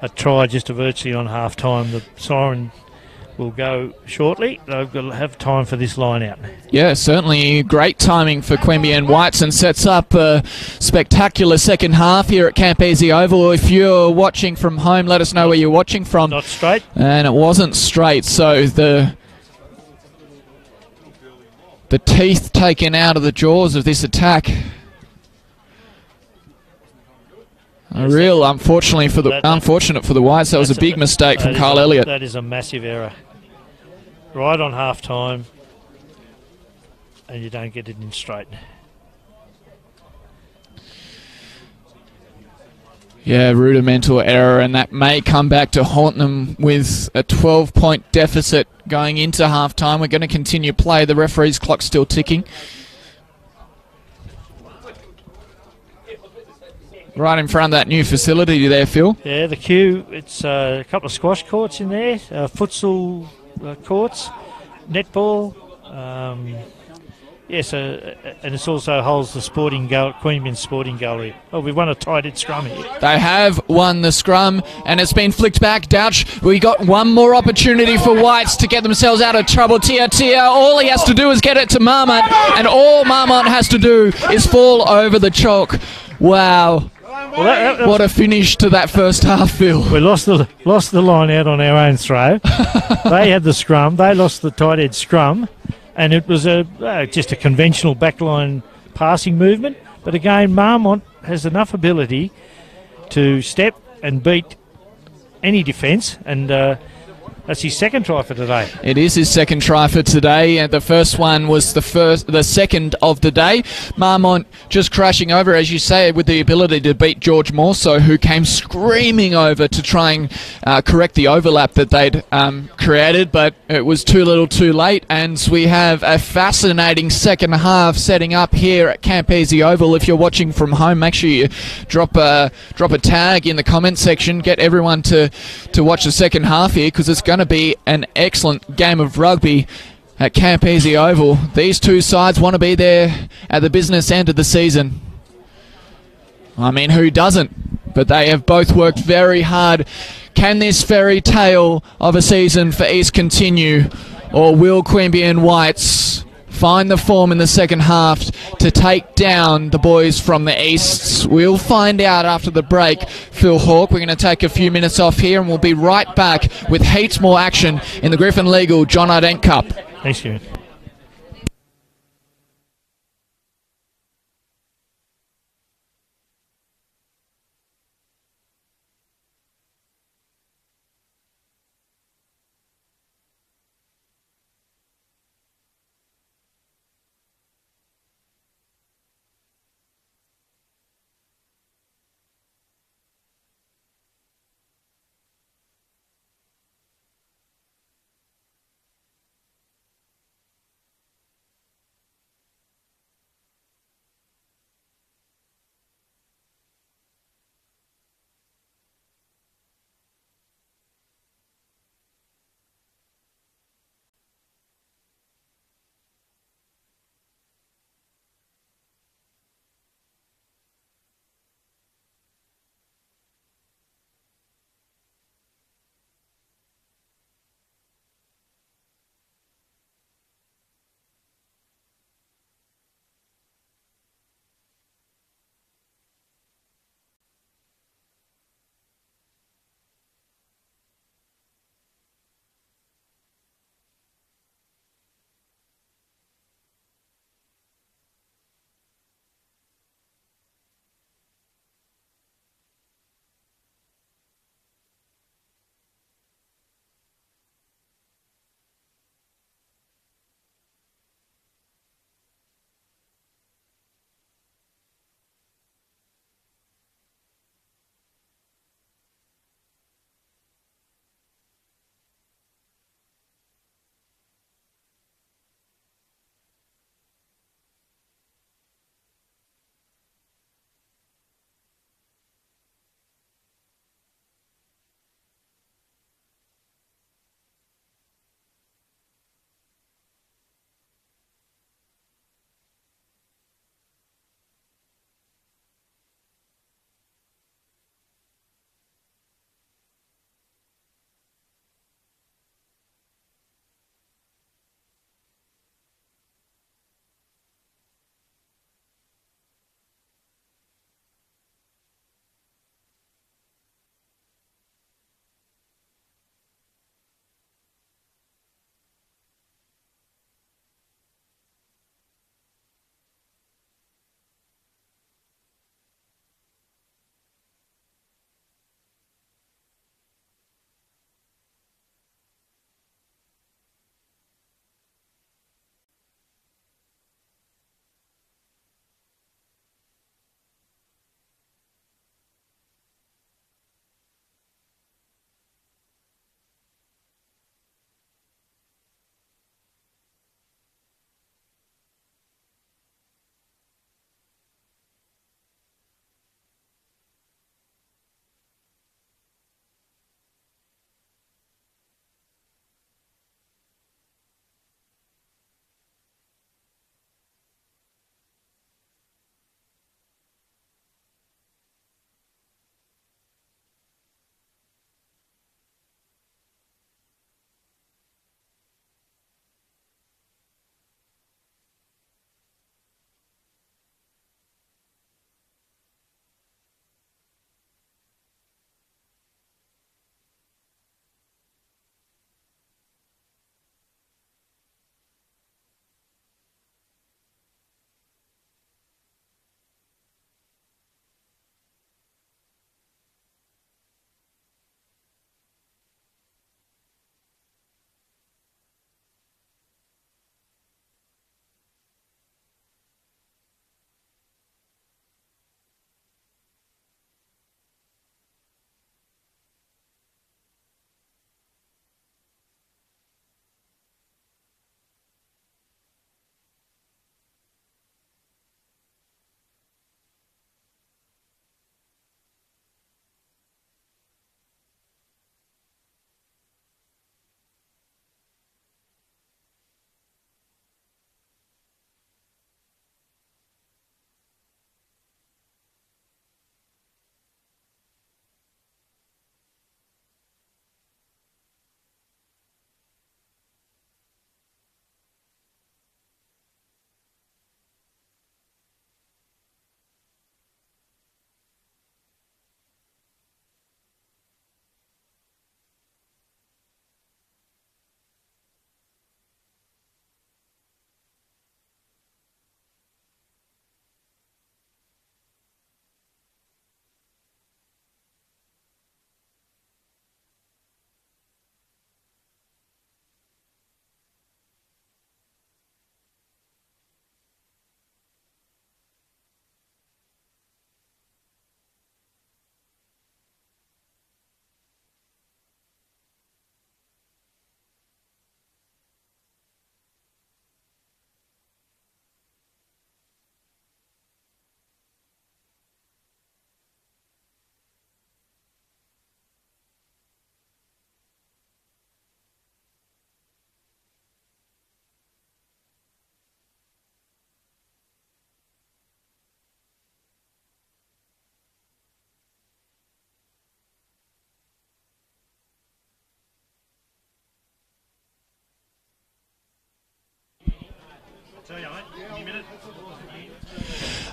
a try just virtually on half-time. The siren will go shortly. They've got to have time for this line out. Yeah, certainly great timing for Queanbeyan Whites, and sets up a spectacular second half here at Queanbeyan Oval. If you're watching from home, let us know where you're watching from. Not straight. And it wasn't straight, so the teeth taken out of the jaws of this attack. Unfortunate for the Whites. That was a big mistake from Carl Elliott. That is a massive error. Right on half time, and you don't get it in straight. Yeah, rudimental error, and that may come back to haunt them with a 12-point deficit going into half time. We're going to continue play. The referee's clock's still ticking. Right in front of that new facility there, Phil. Yeah, the queue, it's a couple of squash courts in there, futsal courts, netball. Yes, and it also holds the Queanbeyan Sporting Gallery. Oh, we've won a tight-head scrum here. They have won the scrum, and it's been flicked back. Douch, we got one more opportunity for Whites to get themselves out of trouble. Tia, all he has to do is get it to Marmont, and all Marmont has to do is fall over the chalk. Wow. Well, what a finish to that first half, Phil. We lost the line out on our own throw. They had the scrum. They lost the tight head scrum, and it was just a conventional backline passing movement. But again, Marmont has enough ability to step and beat any defence, and that's his second try for today. It is his second try for today, and the first one was the second of the day. Marmont just crashing over, as you say, with the ability to beat George Morso, who came screaming over to try and correct the overlap that they'd created, but it was too little too late, and we have a fascinating second half setting up here at Queanbeyan Oval. If you're watching from home, make sure you drop a tag in the comment section, get everyone to watch the second half here, because it's going to be an excellent game of rugby at Queanbeyan Oval. These two sides want to be there at the business end of the season. I mean, who doesn't? But they have both worked very hard. Can this fairy tale of a season for East continue, or will Queanbeyan Whites find the form in the second half to take down the boys from the East? We'll find out after the break, Phil Hawke. We're going to take a few minutes off here, and we'll be right back with heaps more action in the Griffin Legal John R. Dent Cup. Thanks, Kieran.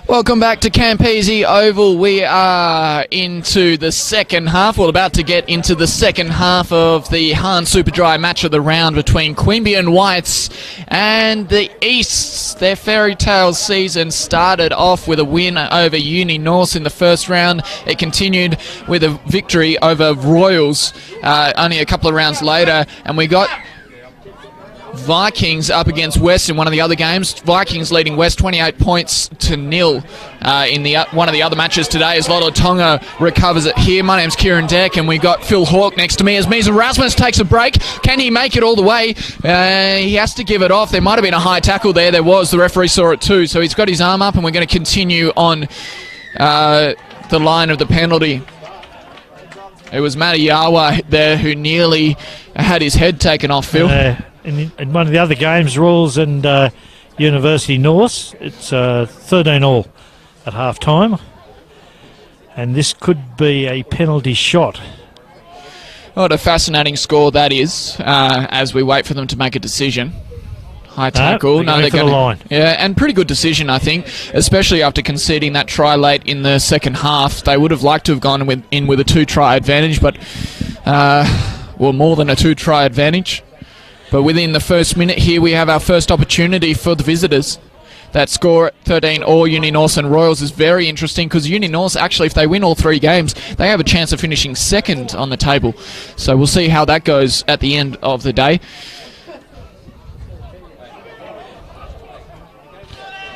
Welcome back to Queanbeyan Oval. We are into the second half. We're about to get into the second half of the Han Superdry match of the round between Queanbeyan Whites and the Easts. Their fairy tale season started off with a win over Uni North in the first round. It continued with a victory over Royals only a couple of rounds later, and we got Vikings up against West in one of the other games. Vikings leading West 28 points to nil in the one of the other matches today as Lotto Tonga recovers it here. My name's Kieran Deck and we got Phil Hawke next to me as Misa Rasmus takes a break. Can he make it all the way? He has to give it off. There might have been a high tackle there. There was. The referee saw it too. So he's got his arm up and we're going to continue on the line of the penalty. It was Matayawa there who nearly had his head taken off, Phil. In one of the other games, Royals and University North, it's 13-all at half-time. And this could be a penalty shot. What a fascinating score that is, as we wait for them to make a decision. High tackle. No, they're going to the line. Yeah, and pretty good decision, I think, especially after conceding that try late in the second half. They would have liked to have gone in with a 2-try advantage, but, well, more than a 2-try advantage. But within the first minute here, we have our first opportunity for the visitors. That score at 13-all Uni North and Royals is very interesting because Uni North, actually, if they win all 3 games, they have a chance of finishing second on the table. So we'll see how that goes at the end of the day.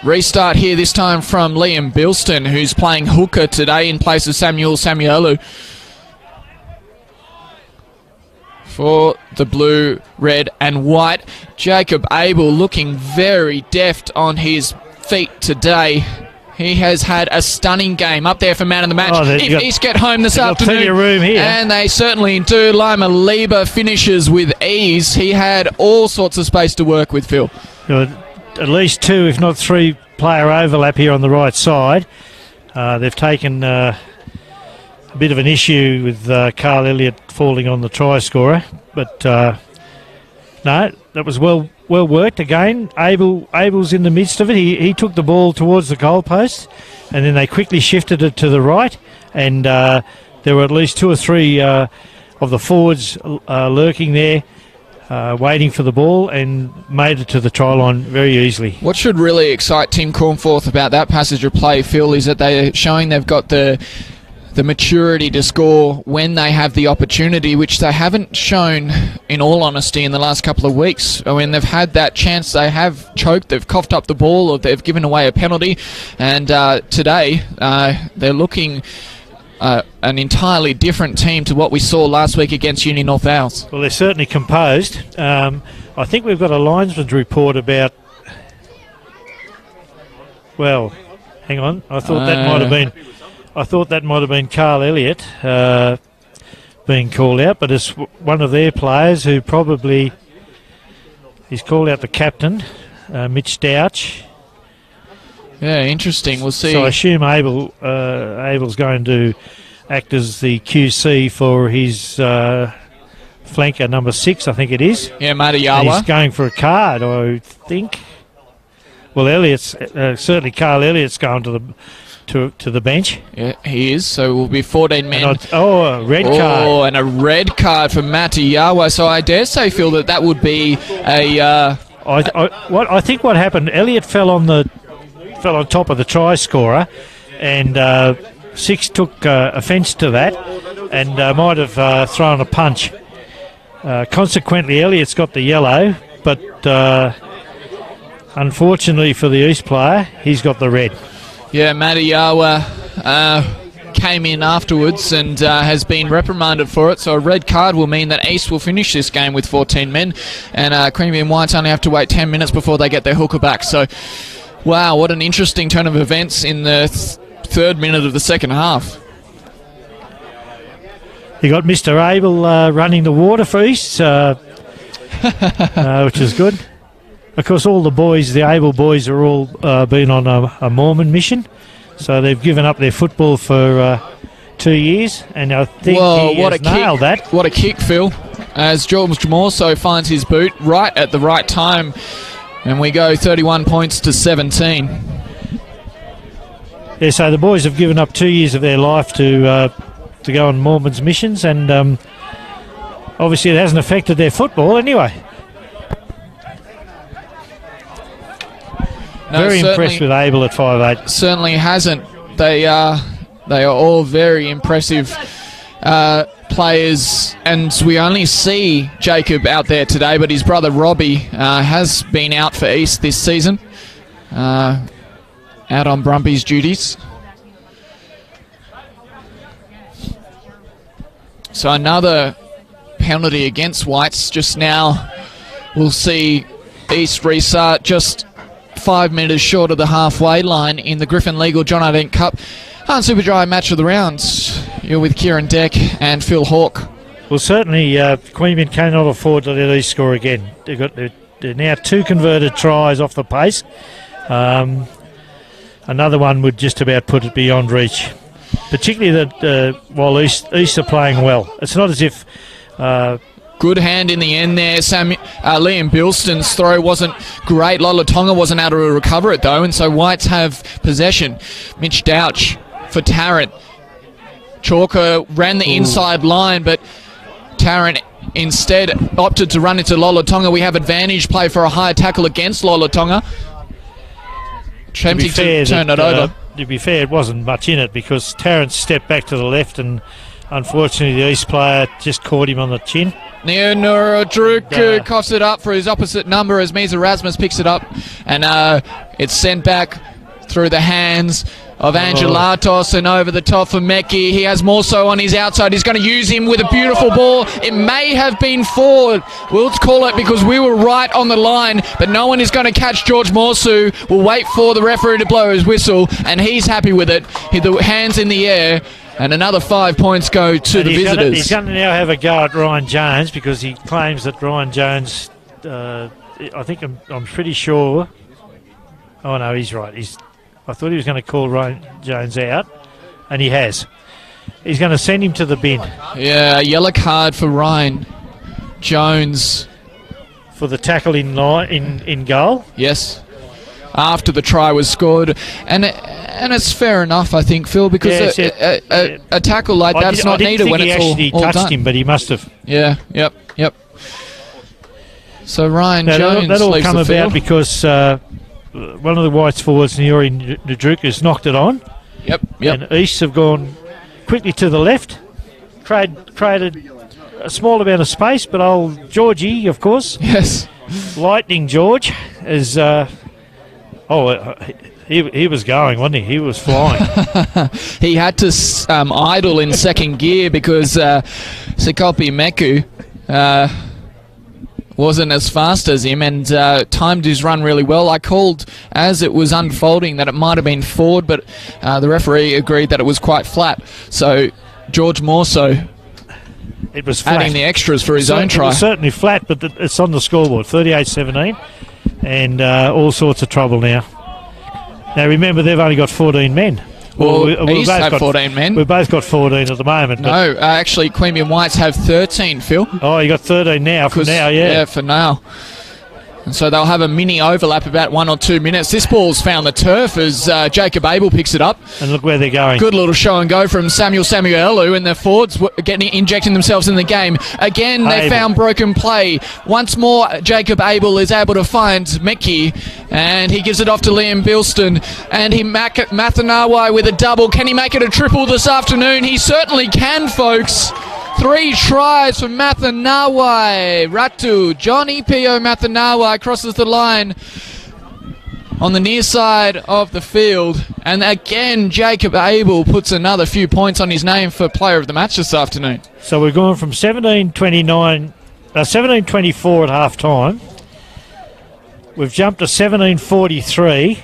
Restart here, this time from Liam Bilston, who's playing hooker today in place of Samuel Samuelu. For the blue, red and white. Jacob Abel looking very deft on his feet today. He has had a stunning game up there for man of the match. If East get home this afternoon, plenty of room here. And they certainly do. Lima Lieber finishes with ease. He had all sorts of space to work with, Phil. At least 2, if not 3 player overlap here on the right side. They've taken a bit of an issue with Carl Elliott falling on the try scorer, but no, that was well worked again. Abel's in the midst of it. He took the ball towards the goalpost, and then they quickly shifted it to the right, and there were at least 2 or 3 of the forwards lurking there, waiting for the ball, and made it to the try line very easily. What should really excite Tim Cornforth about that passage of play, Phil, is that they're showing they've got the maturity to score when they have the opportunity, which they haven't shown, in all honesty, in the last couple of weeks. When they've had that chance, they have choked, they've coughed up the ball, or they've given away a penalty. And today, they're looking an entirely different team to what we saw last week against Uni North Owls. Well, they're certainly composed. I think we've got a linesman's report about... Well, hang on. I thought that might have been Carl Elliott being called out, but it's one of their players who probably... He's called out the captain, Mitch Douch. Yeah, interesting. We'll see. So I assume Abel's going to act as the QC for his flanker number 6, I think it is. Yeah, Matayawa. He's going for a card, I think. Well, Elliott's certainly Carl Elliott's going to the bench. Yeah, he is. So we'll be 14 men. A red card. Oh, and a red card for Matayawa. So I dare say, Phil, that would be a... I think what happened, Elliott fell on top of the try scorer, and 6 took offence to that and might have thrown a punch. Consequently, Elliott's got the yellow, but unfortunately for the East player, he's got the red. Yeah, Matayawa came in afterwards and has been reprimanded for it, so a red card will mean that East will finish this game with 14 men, and Queanbeyan Whites only have to wait 10 minutes before they get their hooker back. So, wow, what an interesting turn of events in the 3rd minute of the second half. You got Mr. Abel running the water for East, which is good. Of course, all the boys, the Abel boys, are all been on a Mormon mission, so they've given up their football for 2 years, and I think he has nailed that. What a kick, Phil, as George Morso finds his boot right at the right time And we go 31 points to 17. Yeah, so the boys have given up 2 years of their life to go on Mormon's missions, and obviously it hasn't affected their football anyway. No, very impressed with Abel at 5'8". Certainly hasn't. They are all very impressive players, and we only see Jacob out there today, but his brother Robbie has been out for East this season, out on Brumbies duties. So another penalty against Whites just now. We'll see East restart just 5 metres short of the halfway line in the Griffin Legal John Dent Cup. Super Dry match of the round. You're with Kieran Deck and Phil Hawke. Well, certainly Queanbeyan cannot afford to let East score again. They're now 2 converted tries off the pace. Another one would just about put it beyond reach, particularly that while East are playing well. It's not as if... Good hand in the end there. Liam Bilston's throw wasn't great. Lola Tonga wasn't able to recover it though, and so Whites have possession. Mitch Douch for Tarrant. Chalker ran the inside line, but Tarrant instead opted to run into Lola Tonga. We have advantage play for a high tackle against Lola Tonga. Tempting to turn it over. To be fair, it wasn't much in it because Tarrant stepped back to the left and unfortunately the East player just caught him on the chin. Druk coughs it up for his opposite number as Mies Erasmus picks it up, and it's sent back through the hands of Angelatos and over the top for Mecki. He has Morso on his outside. He's going to use him with a beautiful ball. It may have been forward. We'll call it because we were right on the line, but no one is going to catch George Morsu. We'll wait for the referee to blow his whistle, and he's happy with it. The hands in the air. And another 5 points go to the visitors. He's going to now have a go at Ryan Jones because he claims that Ryan Jones, I think I'm pretty sure. Oh no, he's right. I thought he was going to call Ryan Jones out, and he has. He's going to send him to the bin. Yeah, a yellow card for Ryan Jones for the tackle in goal. Yes. After the try was scored, and it's fair enough, I think, Phil, because a tackle like that's not needed when it's all done. He touched him, but he must have. Yeah, yep. So Ryan Jones that all leaves come the about field. because one of the Whites forwards, Niori Ndruk, has knocked it on. Yep. And East have gone quickly to the left, created a small amount of space, but old Georgie, of course. Yes. Lightning George is. He was going, wasn't he? He was flying. He had to idle in second gear because Sikopi Meku wasn't as fast as him and timed his run really well. I called as it was unfolding that it might have been forward, but the referee agreed that it was quite flat. So George Morso it was flat. Adding the extras for his own try. It was certainly flat, but it's on the scoreboard, 38-17, and all sorts of trouble now. Now remember, they've only got 14 men. Well, East have 14 men. We've both got 14 at the moment. No, actually, Queanbeyan Whites have 13, Phil. Oh, you got 13 now, for now, yeah. Yeah, for now. And so they'll have a mini overlap about 1 or 2 minutes. This ball's found the turf as Jacob Abel picks it up. And look where they're going. Good little show and go from Samuel Samuelu, and the forwards injecting themselves in the game. Again, they found broken play. Once more, Jacob Abel is able to find Mecki, and he gives it off to Liam Bilston. And Mathanawai with a double. Can he make it a triple this afternoon? He certainly can, folks. 3 tries for Mathanawai. Ratu, Johnny Pio Mathanawai crosses the line on the near side of the field. And again, Jacob Abel puts another few points on his name for player of the match this afternoon. So we're going from 17-24 at half time. We've jumped to 17-43,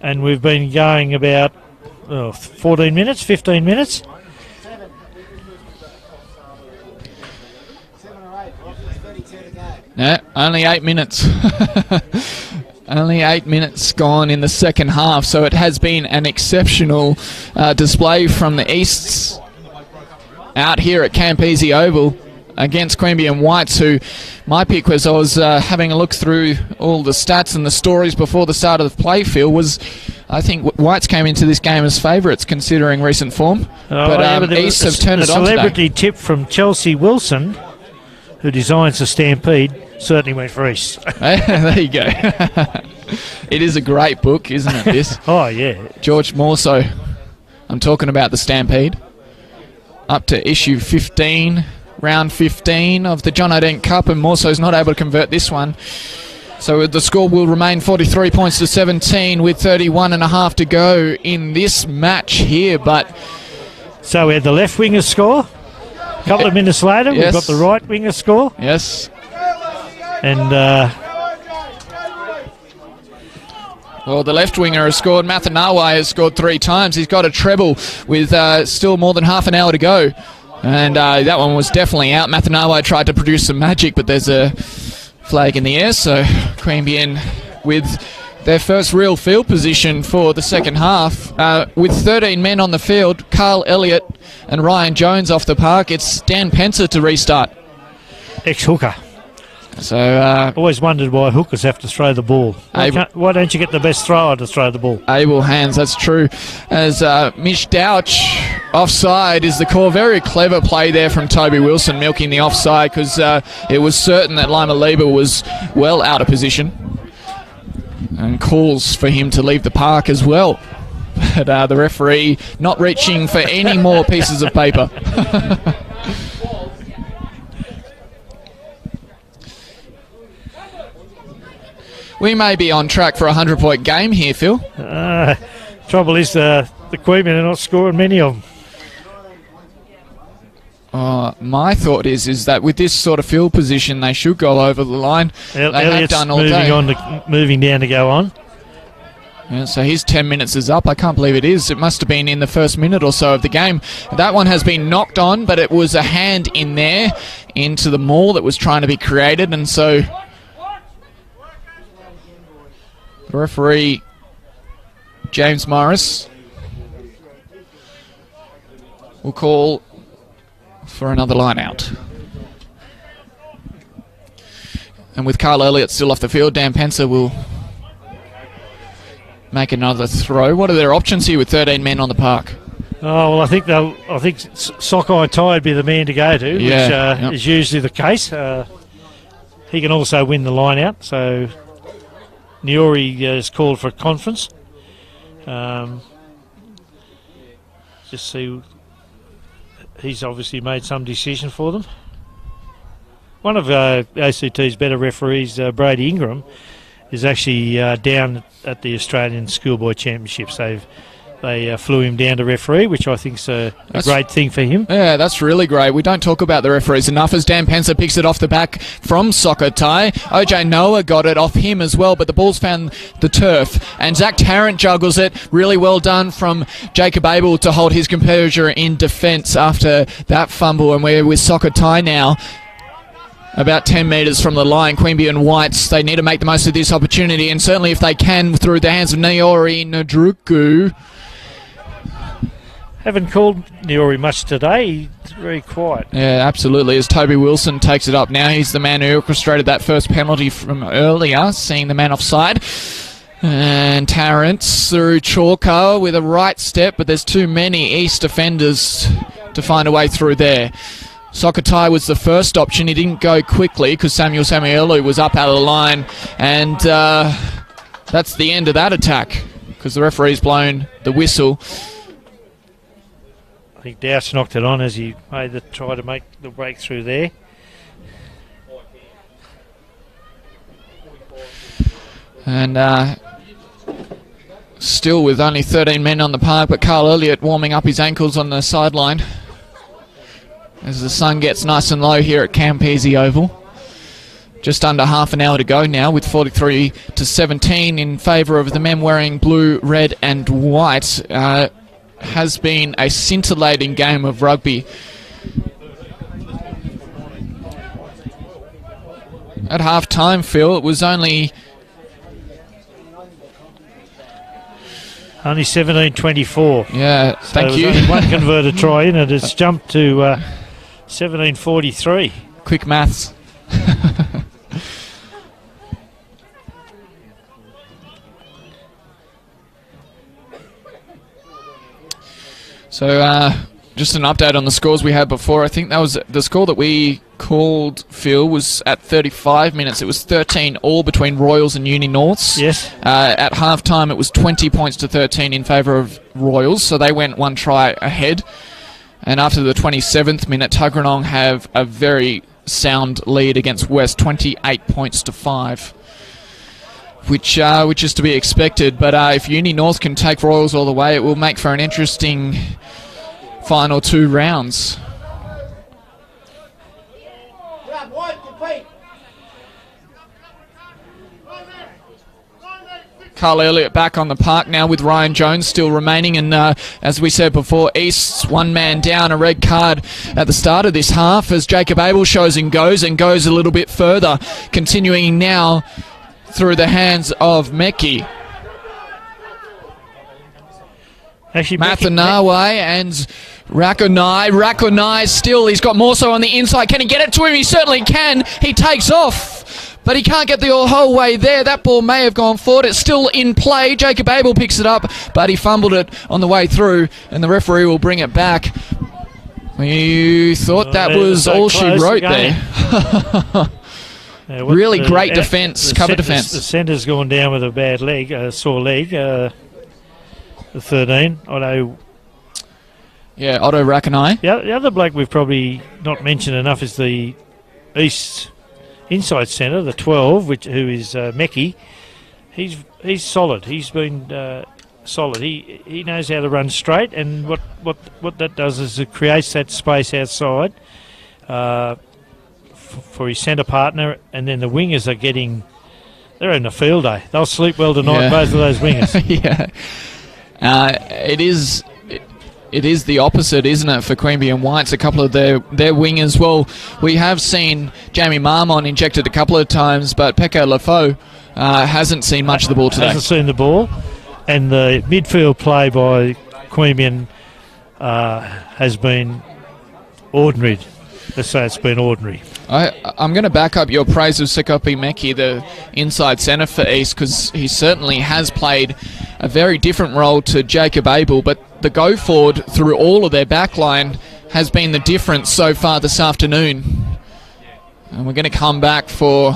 and we've been going about 14 minutes, 15 minutes. No, only 8 minutes. Only 8 minutes gone in the second half, so it has been an exceptional display from the Easts out here at Campese Oval. against Queanbeyan Whites, who my pick was, I was having a look through all the stats and the stories before the start of the playfield, was I think Whites came into this game as favourites considering recent form. But East have turned it on today. A celebrity tip from Chelsea Wilson, who designs the Stampede, certainly went for East. There you go. It is a great book, isn't it, this? Oh, yeah. George Morso. I'm talking about the Stampede. Up to issue 15, round 15 of the John O'Dent Cup, and Morso's not able to convert this one. So the score will remain 43 points to 17 with 31 and a half to go in this match here. But so we had the left winger score. A couple of minutes later, yes, we've got the right winger score. Yes. And well, the left winger has scored. Mathanawa has scored 3 times. He's got a treble with still more than half an hour to go. And that one was definitely out. Mathanawa tried to produce some magic, but there's a flag in the air. So Queanbeyan with their first real field position for the second half. With 13 men on the field, Carl Elliott and Ryan Jones off the park, it's Dan Pencer to restart. Ex-hooker. So always wondered why hookers have to throw the ball. Why don't you get the best thrower to throw the ball? Able hands, that's true. As Mish Douch, offside is the call. Very clever play there from Toby Wilson, milking the offside, because it was certain that Lima Lieber was well out of position. And calls for him to leave the park as well. But the referee not reaching for any more pieces of paper. We may be on track for a 100-point game here, Phil. Trouble is the Queanbeyan are not scoring many of them. My thought is that with this sort of field position, they should go over the line. Elliott's have done all day. Moving down to go on. Yeah, so his 10 minutes is up. I can't believe it is. It must have been in the first minute or so of the game. That one has been knocked on, but it was a hand in there into the maul that was trying to be created, and so the referee, James Morris, will call for another line out. And with Carl Elliott still off the field, Dan Pencer will make another throw. What are their options here with 13 men on the park? Oh, well, I think Sockeye Ty would be the man to go to, which is usually the case. He can also win the line out, so Niori is called for a conference. Just see, he's obviously made some decision for them. One of ACT's better referees, Brady Ingram, is actually down at the Australian Schoolboy Championships. They flew him down to referee, which I think is a great thing for him. Yeah, that's really great. We don't talk about the referees enough as Dan Pencer picks it off the back from Soccer Tie. OJ Noah got it off him as well, but the ball's found the turf. And Zach Tarrant juggles it. Really well done from Jacob Abel to hold his composure in defence after that fumble. And we're with Soccer Tie now, about 10 metres from the line. Queanbeyan Whites, they need to make the most of this opportunity, and certainly if they can, through the hands of Niori Ndruku. Haven't called Niori much today. He's very quiet. Yeah, absolutely. As Toby Wilson takes it up now, he's the man who orchestrated that first penalty from earlier, seeing the man offside. And Tarrant through Chalker with a right step, but there's too many East defenders to find a way through there. Soccer Tie was the first option. He didn't go quickly because Samuel Samuelu was up out of the line, and that's the end of that attack because the referee's blown the whistle. I think Dowse knocked it on as he made the try to make the breakthrough there. And still with only 13 men on the park, but Carl Elliott warming up his ankles on the sideline as the sun gets nice and low here at Campese Oval. Just under half an hour to go now, with 43 to 17 in favour of the men wearing blue, red and white. Has been a scintillating game of rugby. At half time, Phil, it was only 17-24. Yeah, thank you. Only one converted try in it. It's jumped to 17:43. Quick maths. So, just an update on the scores we had before. I think that was the score that we called, Phil, was at 35 minutes. It was 13 all between Royals and Uni Norths. Yes. At half-time, it was 20 points to 13 in favour of Royals, so they went one try ahead. And after the 27th minute, Tuggeranong have a very sound lead against West, 28 points to 5. Which is to be expected, but if Uni North can take Royals all the way, it will make for an interesting final 2 rounds. Carl Elliott back on the park now with Ryan Jones still remaining, and as we said before, East's one man down, a red card at the start of this half as Jacob Abel shows and goes a little bit further, continuing now through the hands of Meki. Actually, Mathanawe and Rakonai still, he's got more so on the inside. Can he get it to him? He certainly can. He takes off, but he can't get the whole way there. That ball may have gone forward. It's still in play. Jacob Abel picks it up, but he fumbled it on the way through, and the referee will bring it back. You thought that was all she wrote there. Really great defence, cover defence. The centre's gone down with a bad leg, a sore leg. The 13, Otto. Yeah, Otto Rakonai. The other bloke we've probably not mentioned enough is the East inside centre, the 12, who is Meki. He's solid. He's been solid. He knows how to run straight, and what that does is it creates that space outside for his centre partner, and then the wingers they're in a field day. They'll sleep well tonight, both of those wingers. Yeah. It is the opposite, isn't it, for Queanbeyan Whites? A couple of their wingers. Well, we have seen Jamie Marmon injected a couple of times, but Pekka Lafaux hasn't seen much of the ball today. Hasn't seen the ball, and the midfield play by Queanbeyan has been ordinary. Let's say it's been ordinary. I'm going to back up your praise of Sikopi Meki, the inside centre for East, because he certainly has played a very different role to Jacob Abel, but the go forward through all of their backline has been the difference so far this afternoon. And we're going to come back for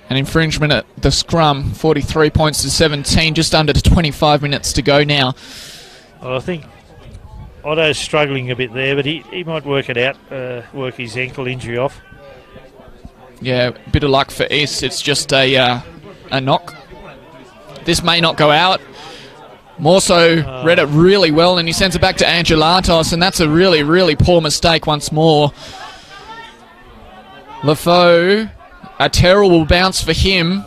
an infringement at the scrum, 43 points to 17, just under 25 minutes to go now. Well, I think Otto's struggling a bit there, but he might work it out, work his ankle injury off. Yeah, a bit of luck for East. It's just a knock. This may not go out. Morso read it really well, and he sends it back to Angelatos, and that's a really, really poor mistake once more. Lafaux, a terrible bounce for him,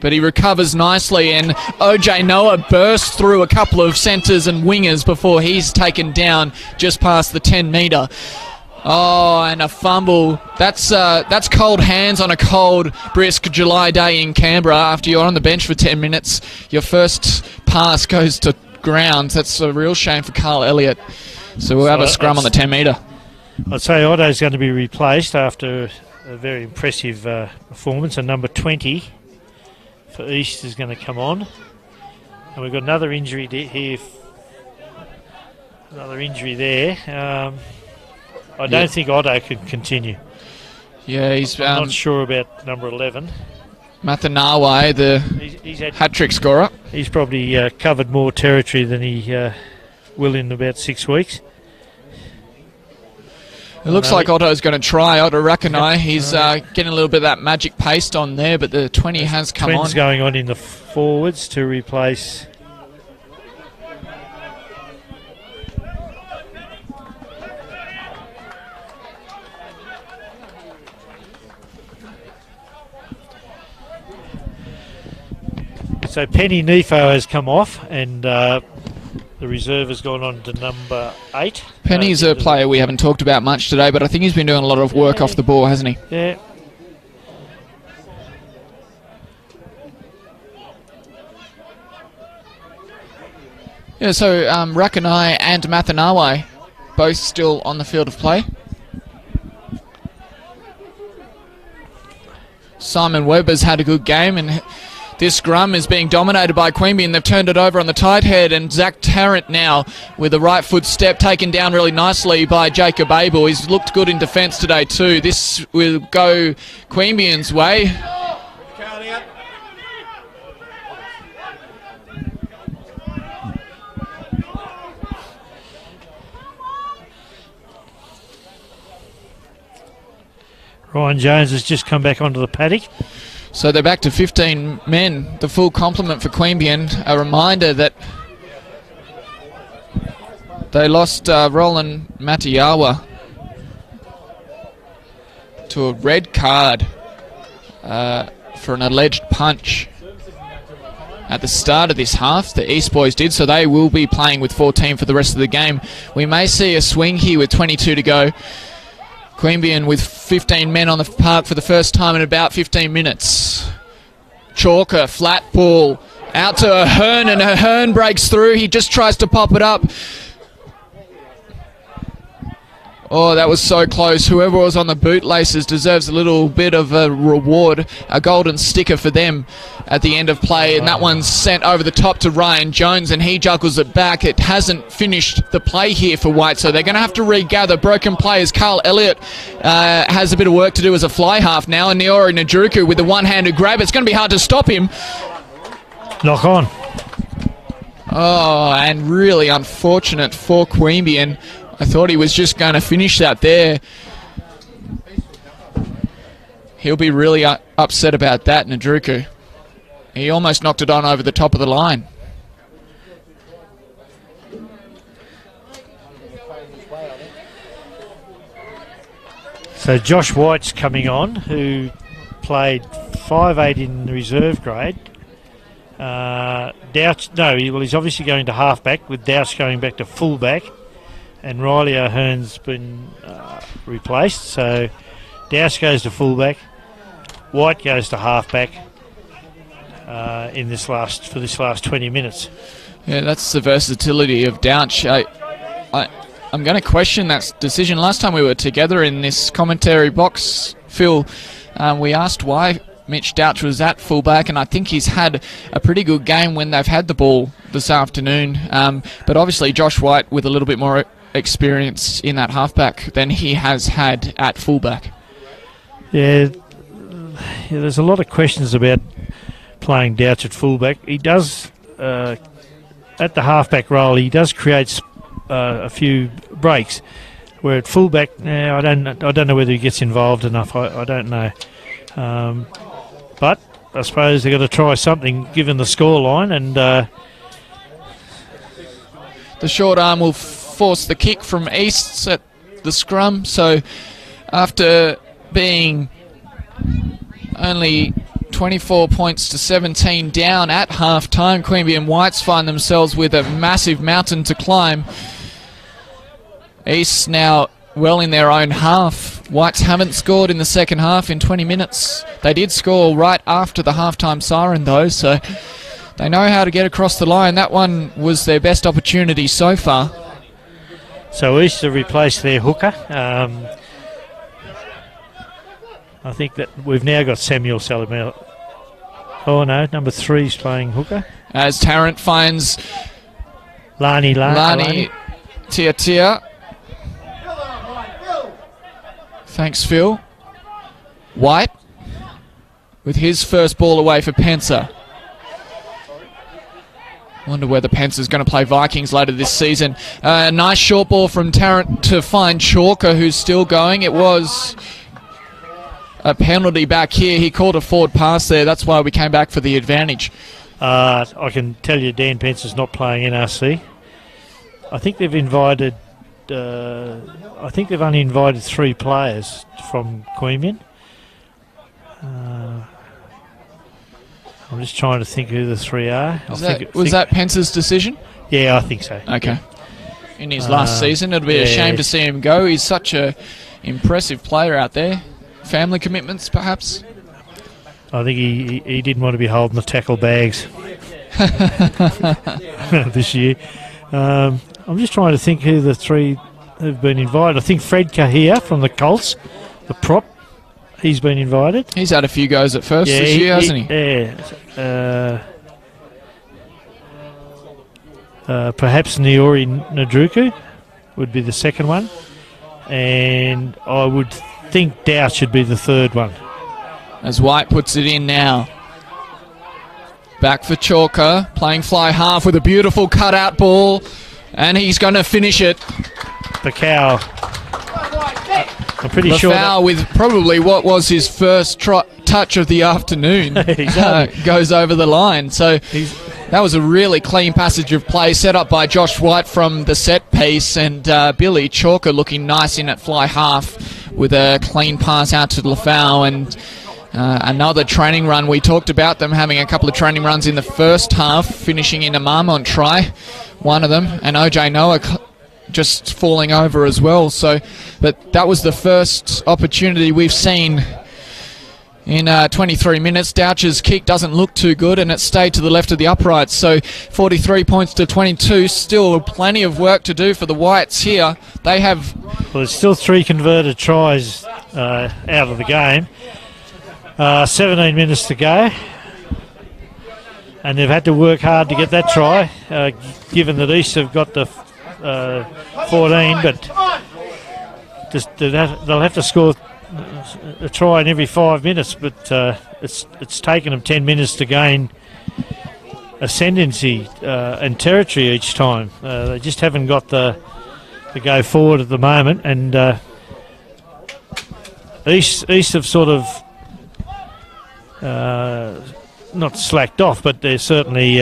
but he recovers nicely, and OJ Noah bursts through a couple of centres and wingers before he's taken down just past the 10-metre. Oh, and a fumble. That's cold hands on a cold, brisk July day in Canberra. After you're on the bench for 10 minutes, your first pass goes to ground. That's a real shame for Carl Elliott. So we'll have a scrum on the 10-metre. I'd say Otto's going to be replaced after a very impressive performance, and number 20 for East is going to come on. And we've got another injury here. Another injury there. I don't think Otto can continue. Yeah, I'm not sure about number 11. Mathanawe, the hat-trick scorer. He's probably covered more territory than he will in about 6 weeks. It looks like Otto's going to try. Otto Rakonai, he's getting a little bit of that magic paste on there, but the 20 has come on. Trends going on in the forwards to replace. So Penny Nefo has come off, and the reserve has gone on to number 8. Penny's a player we haven't talked about much today, but I think he's been doing a lot of work off the ball, hasn't he? Yeah. Yeah, so Rakonai and Mathanawe both still on the field of play. Simon Webber's had a good game, and this scrum is being dominated by Queanbeyan. They've turned it over on the tight head, and Zach Tarrant now with a right foot step taken down really nicely by Jacob Abel. He's looked good in defence today too. This will go Queanbeyan's way. Ryan Jones has just come back onto the paddock. So they're back to 15 men, the full complement for Queanbeyan. A reminder that they lost Roland Matayawa to a red card for an alleged punch at the start of this half. The East Boys did, so they will be playing with 14 for the rest of the game. We may see a swing here with 22 to go. Queanbeyan with 15 men on the park for the first time in about 15 minutes. Chalker, flat ball, out to Ahern, and Ahern breaks through. He just tries to pop it up. Oh, that was so close. Whoever was on the bootlaces deserves a little bit of a reward, a golden sticker for them at the end of play. And that one's sent over the top to Ryan Jones, and he juggles it back. It hasn't finished the play here for White, so they're going to have to regather. Broken players. Carl Elliott has a bit of work to do as a fly half now, and Niori Najuku with the one-handed grab. It's going to be hard to stop him. Knock on. Oh, and really unfortunate for Queanbeyan. I thought he was just going to finish that there. He'll be really upset about that, Nadruku. He almost knocked it on over the top of the line. So Josh White's coming on, who played 5'8" in the reserve grade. He's obviously going to halfback, with Douch going back to fullback. And Riley O'Hearn's been replaced, so Douch goes to fullback, White goes to halfback for this last 20 minutes. Yeah, that's the versatility of Douch. I'm going to question that decision. Last time we were together in this commentary box, Phil, we asked why Mitch Douch was at fullback, and I think he's had a pretty good game when they've had the ball this afternoon. But obviously Josh White with a little bit more experience in that halfback than he has had at fullback. Yeah, there's a lot of questions about playing Douch at fullback. He does, at the halfback role, he does create a few breaks. Where at fullback, I don't know whether he gets involved enough. I don't know. But I suppose they've got to try something given the scoreline, and the short arm will force the kick from Easts at the scrum. So after being only 24 points to 17 down at half time, Queanbeyan Whites find themselves with a massive mountain to climb. Easts now well in their own half. Whites haven't scored in the second half in 20 minutes. They did score right after the halftime siren though, so they know how to get across the line. That one was their best opportunity so far. So East have replaced their hooker. I think that we've now got Samuel Salamel. Oh no, number 3's playing hooker. As Tarrant finds Lani Tia. Thanks, Phil. White with his first ball away for Pencer. Wonder whether Pencer's going to play Vikings later this season. Nice short ball from Tarrant to find Chalker, who's still going. It was a penalty back here. He called a forward pass there. That's why we came back for the advantage. I can tell you Dan Pencer's not playing NRC. I think they've invited... I think they've only invited 3 players from Queanbeyan. I'm just trying to think who the 3 are. Was that Pencer's decision? Yeah, I think so. Okay. In his last season, it'll be a shame to see him go. He's such a impressive player out there. Family commitments, perhaps? I think he didn't want to be holding the tackle bags this year. I'm just trying to think who who've been invited. I think Fred Cahir from the Colts, the prop, he's been invited. He's had a few goes at first this year, hasn't he? Yeah. Perhaps Niori Nadruku would be the second one. And I would think Doubt should be the third one. As White puts it in now. Back for Chalker, playing fly half with a beautiful cutout ball. And he's going to finish it. Pacau. I'm pretty sure. Lafau with probably what was his first touch of the afternoon goes over the line. So that was a really clean passage of play set up by Josh White from the set piece, and Billy Chalker looking nice in at fly half with a clean pass out to Lafau, and another training run. We talked about them having a couple of training runs in the first half, finishing in a Marmont try, one of them, and OJ Noah just falling over as well. So, but that was the first opportunity we've seen in 23 minutes. Douch's kick doesn't look too good, and it stayed to the left of the uprights. So 43 points to 22. Still plenty of work to do for the Whites here. They have... Well, there's still 3 converted tries out of the game. 17 minutes to go. And they've had to work hard to get that try, given that East have got the 14, but they'll have to score a try in every 5 minutes, but it's taken them 10 minutes to gain ascendancy and territory each time. They just haven't got the go forward at the moment, and East have sort of not slacked off, but they're certainly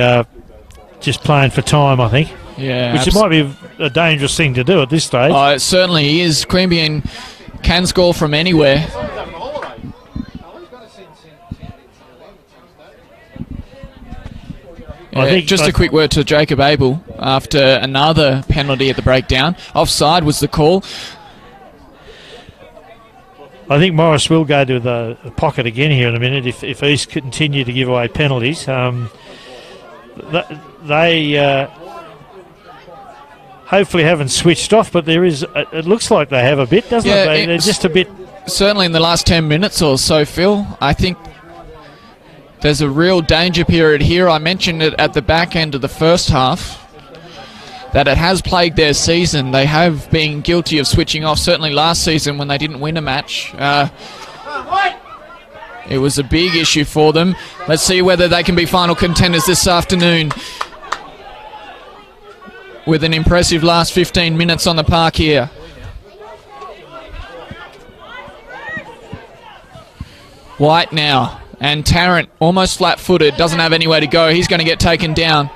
just playing for time, I think. Yeah, which might be a dangerous thing to do at this stage. Oh, it certainly is. Queanbeyan can score from anywhere. Just a quick word to Jacob Abel after another penalty at the breakdown. Offside was the call. I think Morris will go to the pocket again here in a minute if East continue to give away penalties. They hopefully haven't switched off, but there is. It looks like they have a bit, doesn't it? They're just a bit. Certainly in the last 10 minutes or so, Phil. I think there's a real danger period here. I mentioned it at the back end of the first half, that it has plagued their season. They have been guilty of switching off, certainly last season when they didn't win a match. It was a big issue for them. Let's see whether they can be final contenders this afternoon with an impressive last 15 minutes on the park here. White now, and Tarrant almost flat-footed, doesn't have anywhere to go. He's going to get taken down.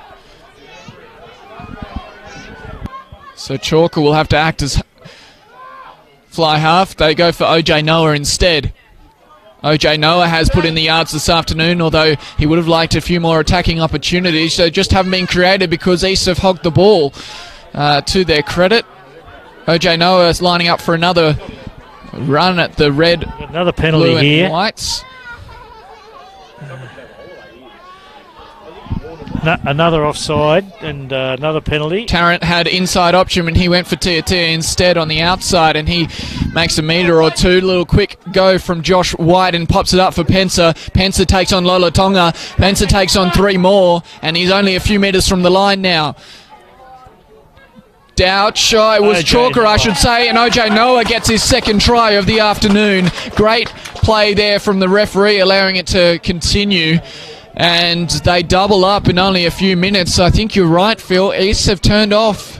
So Chalker will have to act as fly half. They go for OJ Noah instead. OJ Noah has put in the yards this afternoon, although he would have liked a few more attacking opportunities. So just haven't been created because East have hogged the ball to their credit. OJ Noah is lining up for another run at the red, another penalty blue here. And whites. Another offside and another penalty. Tarrant had inside option and he went for Tiatia instead on the outside, and he makes a metre or two. Little quick go from Josh White and pops it up for Pensa. Pensa takes on Lola Tonga. Pensa takes on 3 more, and he's only a few metres from the line now. Doubt was Chalker, I should say, and OJ Noah gets his second try of the afternoon. Great play there from the referee, allowing it to continue. And they double up in only a few minutes. I think you're right, Phil. East have turned off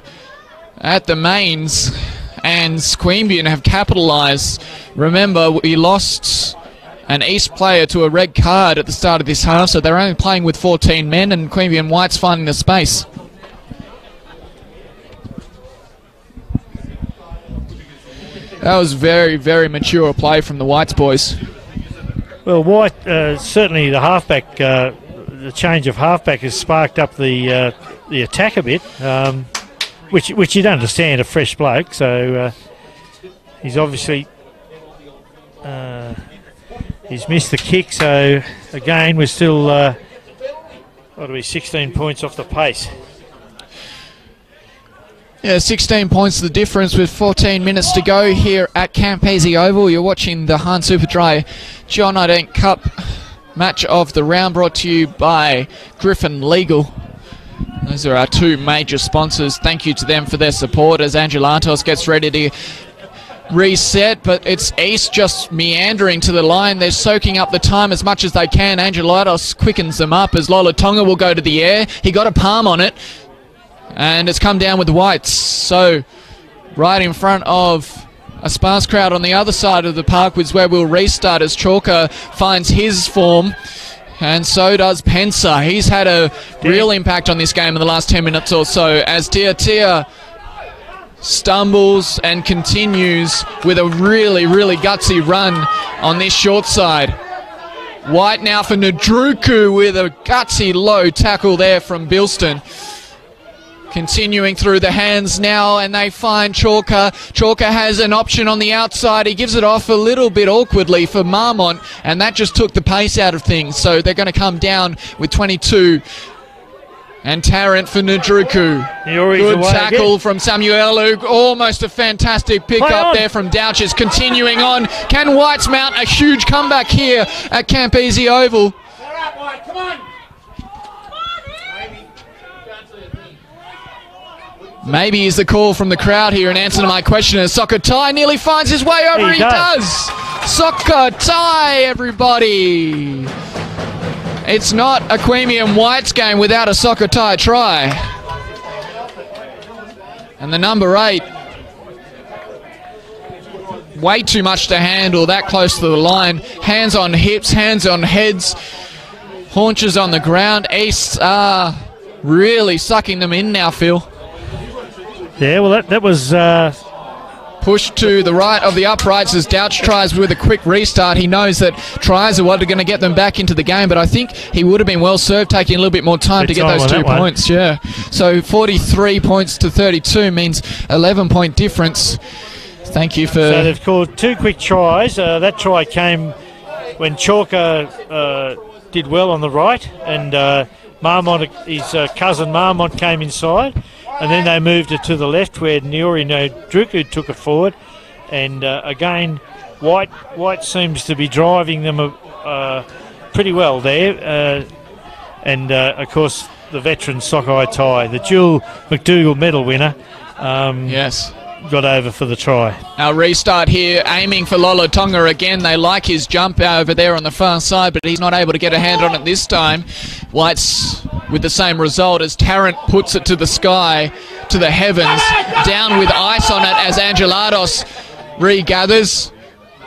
at the mains, and Queanbeyan have capitalised. Remember, we lost an East player to a red card at the start of this half, so they're only playing with 14 men, and Queanbeyan White's finding the space. That was very, very mature play from the Whites boys. Well, White, certainly the halfback, the change of halfback has sparked up the attack a bit, which you'd understand, a fresh bloke. So he's obviously he's missed the kick. So again, we're still 16 points off the pace. Yeah, 16 points the difference with 14 minutes to go here at Queanbeyan Oval. You're watching the Han Superdry John Dent Cup match of the round, brought to you by Griffin Legal. Those are our two major sponsors. Thank you to them for their support as Angelatos gets ready to reset, but it's East just meandering to the line. They're soaking up the time as much as they can. Angelatos quickens them up as Lola Tonga will go to the air. He got a palm on it, and it's come down with the whites. So right in front of a sparse crowd on the other side of the park is where we'll restart as Chalker finds his form, and so does Pensa. He's had a real impact on this game in the last 10 minutes or so as Tia stumbles and continues with a really gutsy run on this short side. White now for Nadruku with a gutsy low tackle there from Bilston. Continuing through the hands now, and they find Chalker. Chalker has an option on the outside. He gives it off a little bit awkwardly for Marmont, and that just took the pace out of things. So they're going to come down with 22. And Tarrant for Nadruku. Good tackle from Samuelu. Almost a fantastic pick up there from Douches. Continuing on. Can Whites mount a huge comeback here at Queanbeyan Oval? Come on. Maybe is the call from the crowd here, and answer to my question is Soccer Tie nearly finds his way over. He does. Soccer Tie, everybody. It's not a Queanbeyan Whites game without a Soccer Tie try. And the number 8, way too much to handle that close to the line. Hands on hips, hands on heads, haunches on the ground. East are really sucking them in now, Phil. Yeah, well, that was pushed to the right of the uprights as Douch tries with a quick restart. He knows that tries are what are going to get them back into the game, but I think he would have been well served taking a little bit more time to get those 2 points. Yeah, so 43 points to 32 means 11-point difference. Thank you for... So they've called 2 quick tries. That try came when Chalker did well on the right, and Marmont, his cousin Marmont, came inside. And then they moved it to the left where Niori Nadruku took it forward. And again, White seems to be driving them pretty well there. And of course, the veteran Sockeye Tie, the dual McDougall medal winner, yes, got over for the try. Our restart here, aiming for Lola Tonga again. They like his jump over there on the far side, but he's not able to get a hand on it this time. White's with the same result as Tarrant puts it to the sky, to the heavens, down with ice on it as Angelatos regathers.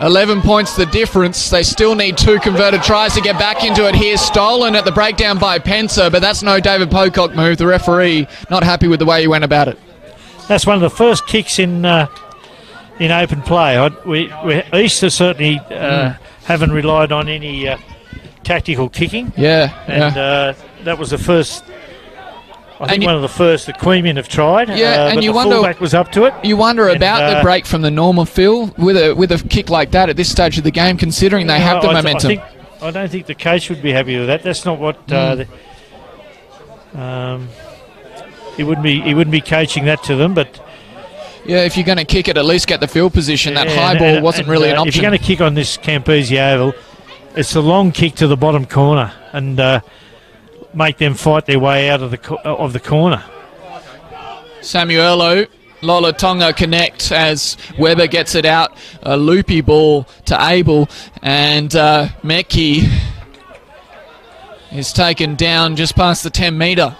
11 points the difference. They still need 2 converted tries to get back into it here. Stolen at the breakdown by Pensa, but that's no David Pocock move. The referee not happy with the way he went about it. That's one of the first kicks in open play. We Easter certainly haven't relied on any tactical kicking. Yeah, and that was the first. I think one of the first that Queanbeyan have tried. Yeah, and but you the wonder fullback was up to it. You wonder about the break from the normal, Phil, with a kick like that at this stage of the game, considering they have the momentum. I don't think the coach would be happy with that. That's not what. He wouldn't be coaching that to them, but yeah, if you're going to kick it, at least get the field position. That high ball wasn't really an option. If you're going to kick on this Queanbeyan Oval, it's a long kick to the bottom corner and make them fight their way out of the corner. Samuelo, Lola Tonga connect as Weber gets it out. A loopy ball to Abel, and Meki is taken down just past the 10-metre.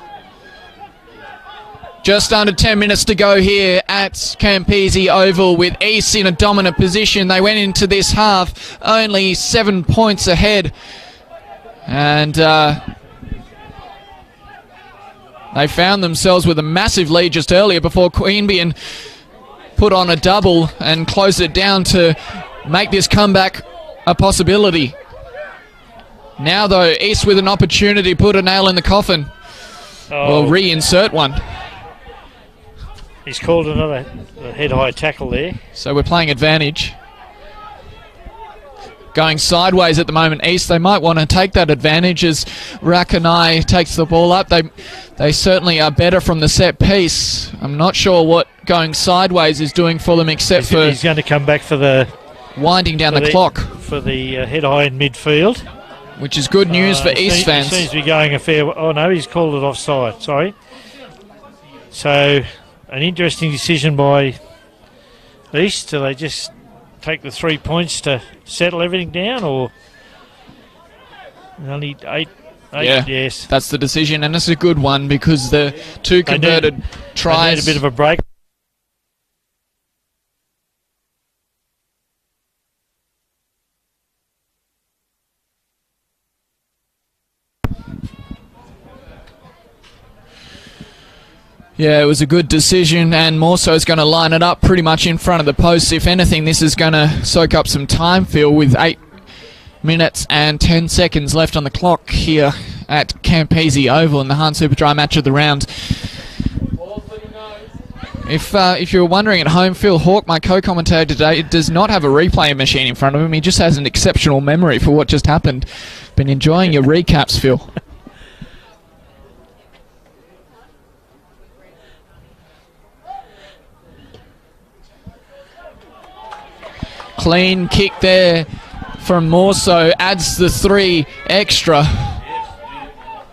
Just under 10 minutes to go here at Queanbeyan Oval with East in a dominant position. They went into this half only 7 points ahead. And they found themselves with a massive lead just earlier before Queanbeyan put on a double and closed it down to make this comeback a possibility. Now, though, East with an opportunity to put a nail in the coffin. Or reinsert one. He's called another head-high tackle there. So we're playing advantage. going sideways at the moment. East, they might want to take that advantage as Rakanai takes the ball up. They certainly are better from the set piece. I'm not sure what going sideways is doing for them, except he's going to come back for the winding down the clock for the head high in midfield, which is good news for East fans. He seems to be going a fair. Oh no, he's called it offside. Sorry. So an interesting decision by East. Do they just take the 3 points to settle everything down, or only eight? Yeah, yes, that's the decision, and it's a good one because the two converted tries. They need a bit of a break. Yeah, it was a good decision, and more so is going to line it up pretty much in front of the post. If anything, this is going to soak up some time, Phil, with 8 minutes and 10 seconds left on the clock here at Queanbeyan Oval in the Hahn Superdry match of the round. If you're wondering at home, Phil Hawke, my co-commentator today, does not have a replay machine in front of him. He just has an exceptional memory for what just happened. Been enjoying your recaps, Phil. Clean kick there from Morso, adds the 3 extra.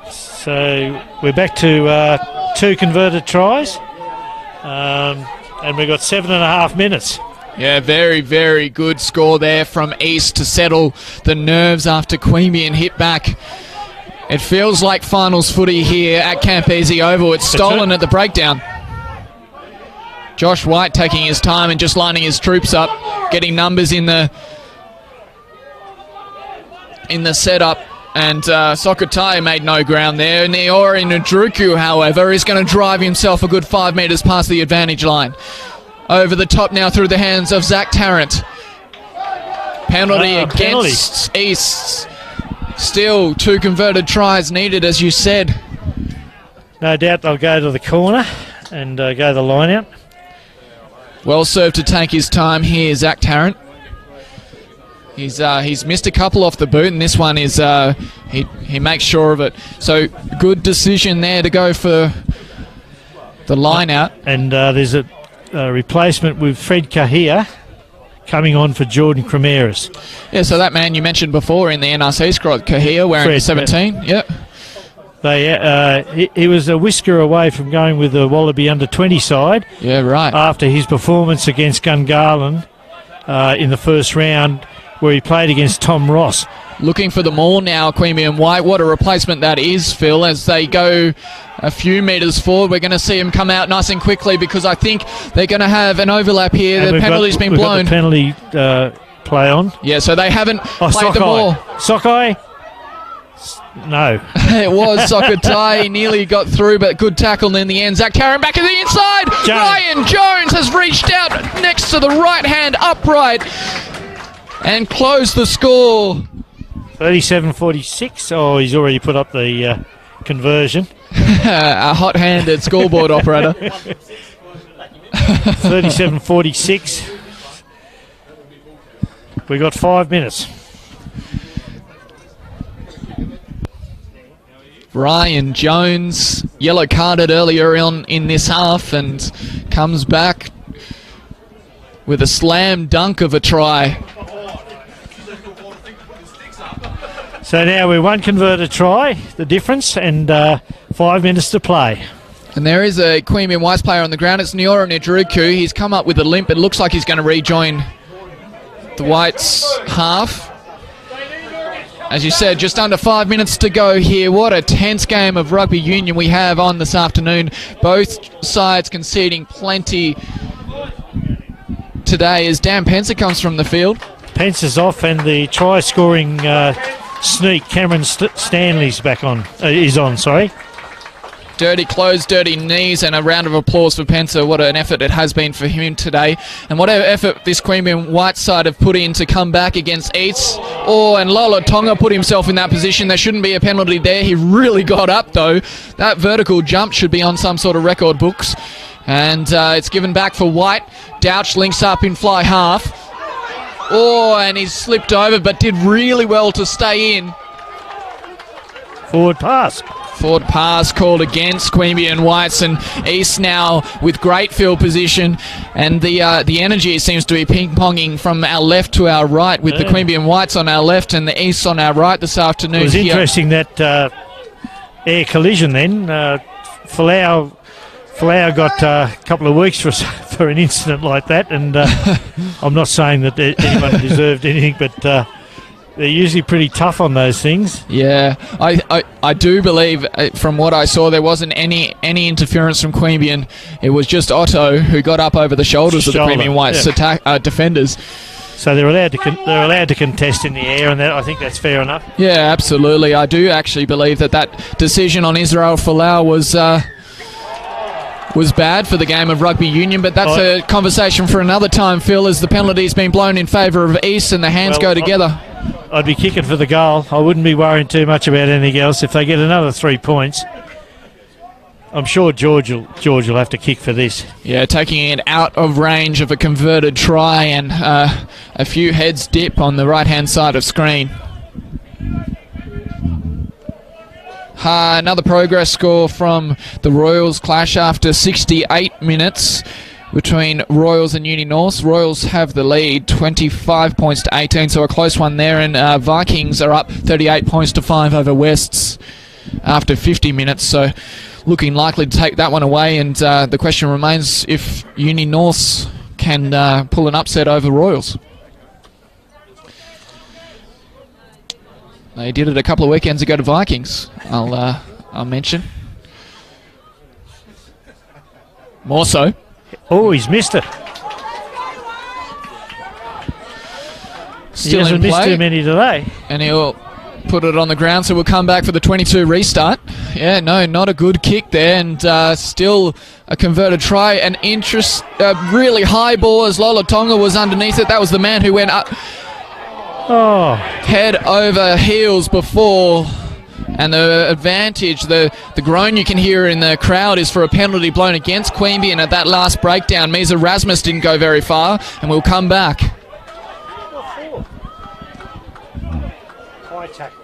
So we're back to 2 converted tries, and we've got 7.5 minutes. Yeah, very, very good score there from East to settle the nerves after Queanbeyan hit back. It feels like finals footy here at Queanbeyan Oval. It's stolen at the breakdown. Josh White taking his time and just lining his troops up, getting numbers in the setup, and Sokotai made no ground there. Niora Ndruku, however, is going to drive himself a good 5 metres past the advantage line. Over the top now through the hands of Zach Tarrant. Penalty against East. Still 2 converted tries needed, as you said. No doubt they'll go to the corner and go the line out. Well served to take his time here, Zach Tarrant. He's missed a couple off the boot, and this one is he makes sure of it. So good decision there to go for the line out. And there's a replacement with Fred Kahia coming on for Jordan Cremeras. Yeah, so that man you mentioned before in the NRC squad, Kahia, wearing Fred, 17. Yep. He was a whisker away from going with the Wallaby under-20 side. Yeah, right. After his performance against Gungahlin in the first round, where he played against Tom Ross. Looking for the maul now, Queanbeyan White. What a replacement that is, Phil, as they go a few metres forward. We're going to see him come out nice and quickly because I think they're going to have an overlap here. And the penalty's been blown. Got the penalty play on. Yeah, so they haven't played the ball. Sockeye? No. It was Sokotai. He nearly got through, but good tackle in the end. Zach Tarrant back at the inside. Ryan Jones has reached out next to the right-hand upright and closed the score. 37-46. Oh, he's already put up the conversion. A hot-handed scoreboard operator. 37-46. We got 5 minutes. Ryan Jones, yellow carded earlier on in this half, and comes back with a slam dunk of a try. So now we're 1 converted try, the difference, and 5 minutes to play. And there is a Queanbeyan Whites player on the ground. It's Niora Ndruku. He's come up with a limp. It looks like he's going to rejoin the Whites half. As you said, just under 5 minutes to go here. What a tense game of rugby union we have on this afternoon. Both sides conceding plenty today as Dan Pencer comes from the field. Pencer's off, and the try-scoring sneak, Cameron Stanley's is on. Dirty clothes, dirty knees, and a round of applause for Pencer. What an effort it has been for him today. And whatever effort this Queanbeyan White side have put in to come back against East. Oh, and Lola Tonga put himself in that position. There shouldn't be a penalty there. He really got up, though. That vertical jump should be on some sort of record books. And it's given back for White. Douch links up in fly half. Oh, and he's slipped over, but did really well to stay in. Forward pass. Forward pass called against Queanbeyan Whites, and East now with great field position, and the energy seems to be ping-ponging from our left to our right, with the Queanbeyan Whites on our left and the East on our right this afternoon. It was interesting that air collision then. Falau got a couple of weeks for an incident like that, and I'm not saying that anyone deserved anything, but they're usually pretty tough on those things. Yeah, I do believe from what I saw there wasn't any interference from Queanbeyan. It was just Otto who got up over the shoulders of the Queanbeyan Whites defenders. So they're allowed to contest in the air, and I think that's fair enough. Yeah, absolutely. I do actually believe that decision on Israel Folau was bad for the game of rugby union, but that's a conversation for another time, Phil, as the penalty's been blown in favour of East and the hands go together. I'd be kicking for the goal. I wouldn't be worrying too much about anything else. If they get another 3 points, I'm sure George will have to kick for this. Yeah, taking it out of range of a converted try, and a few heads dip on the right-hand side of screen. Another progress score from the Royals clash after 68 minutes between Royals and Uni North. Royals have the lead, 25 points to 18, so a close one there, and Vikings are up 38 points to 5 over Wests after 50 minutes, so looking likely to take that one away, and the question remains if Uni North can pull an upset over Royals. They did it a couple of weekends ago to Vikings, I'll mention. More so. Oh, he's missed it. Still he hasn't missed too many today. And he'll put it on the ground, so we'll come back for the 22 restart. Yeah, no, not a good kick there, and still a converted try. An really high ball as Lola Tonga was underneath it. That was the man who went up head over heels before. And the advantage, the groan you can hear in the crowd is for a penalty blown against Queanbeyan at that last breakdown. Misa Rasmus didn't go very far, and we'll come back. High tackle.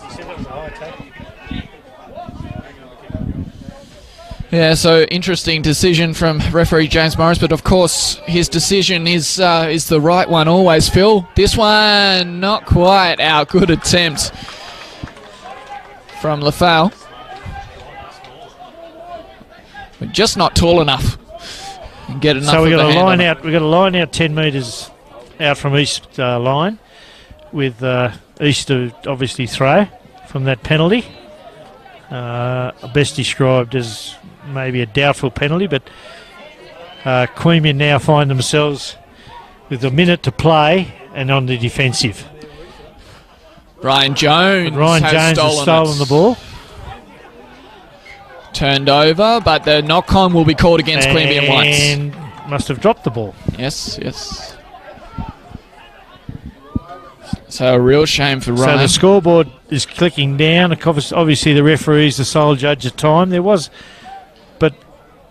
He said that was a high tackle. Yeah, so interesting decision from referee James Morris, but of course his decision is the right one always, Phil. This one, not quite out. Good attempt from Lafau. We're just not tall enough. And get enough. So we've got a line out. We've got a line out 10 metres out from East line, with East to obviously throw from that penalty. Best described as maybe a doubtful penalty, but Queanbeyan now find themselves with a minute to play and on the defensive. Ryan Jones has stolen the ball. Turned over, but the knock-on will be called against Queanbeyan Whites. And must have dropped the ball. Yes. So a real shame for Ryan. So the scoreboard is clicking down. Obviously the referee is the sole judge of time. But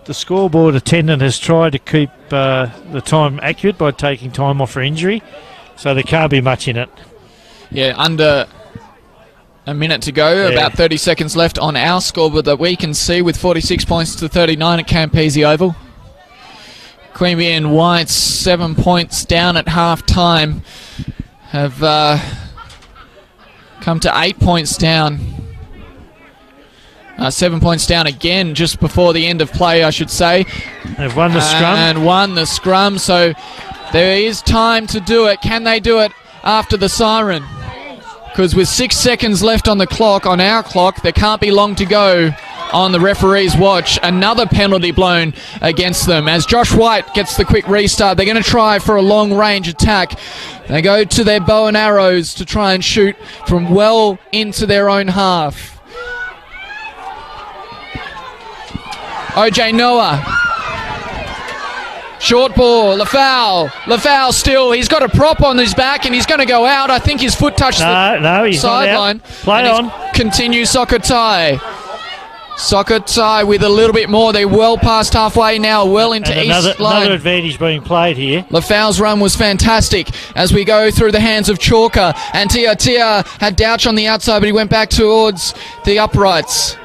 the scoreboard attendant has tried to keep the time accurate by taking time off for injury. So there can't be much in it. Yeah, under a minute to go, about 30 seconds left on our scoreboard that we can see, with 46 points to 39 at Campese Oval. Queanbeyan Whites 7 points down at half-time have come to 8 points down. 7 points down again just before the end of play, I should say. They've won the scrum. And won the scrum, so there is time to do it. Can they do it after the siren? Because with 6 seconds left on the clock, on our clock, there can't be long to go on the referee's watch. Another penalty blown against them as Josh White gets the quick restart. They're going to try for a long-range attack. They go to their bow and arrows to try and shoot from well into their own half. OJ Noah. Short ball, Lafau still. He's got a prop on his back and he's going to go out. I think his foot touched the he's sideline. Play on. Continue soccer tie. Soccer tie with a little bit more. They're well past halfway now, well into east line. Another advantage being played here. Lafau's run was fantastic as we go through the hands of Chalker. And Tia had Douch on the outside, but he went back towards the uprights.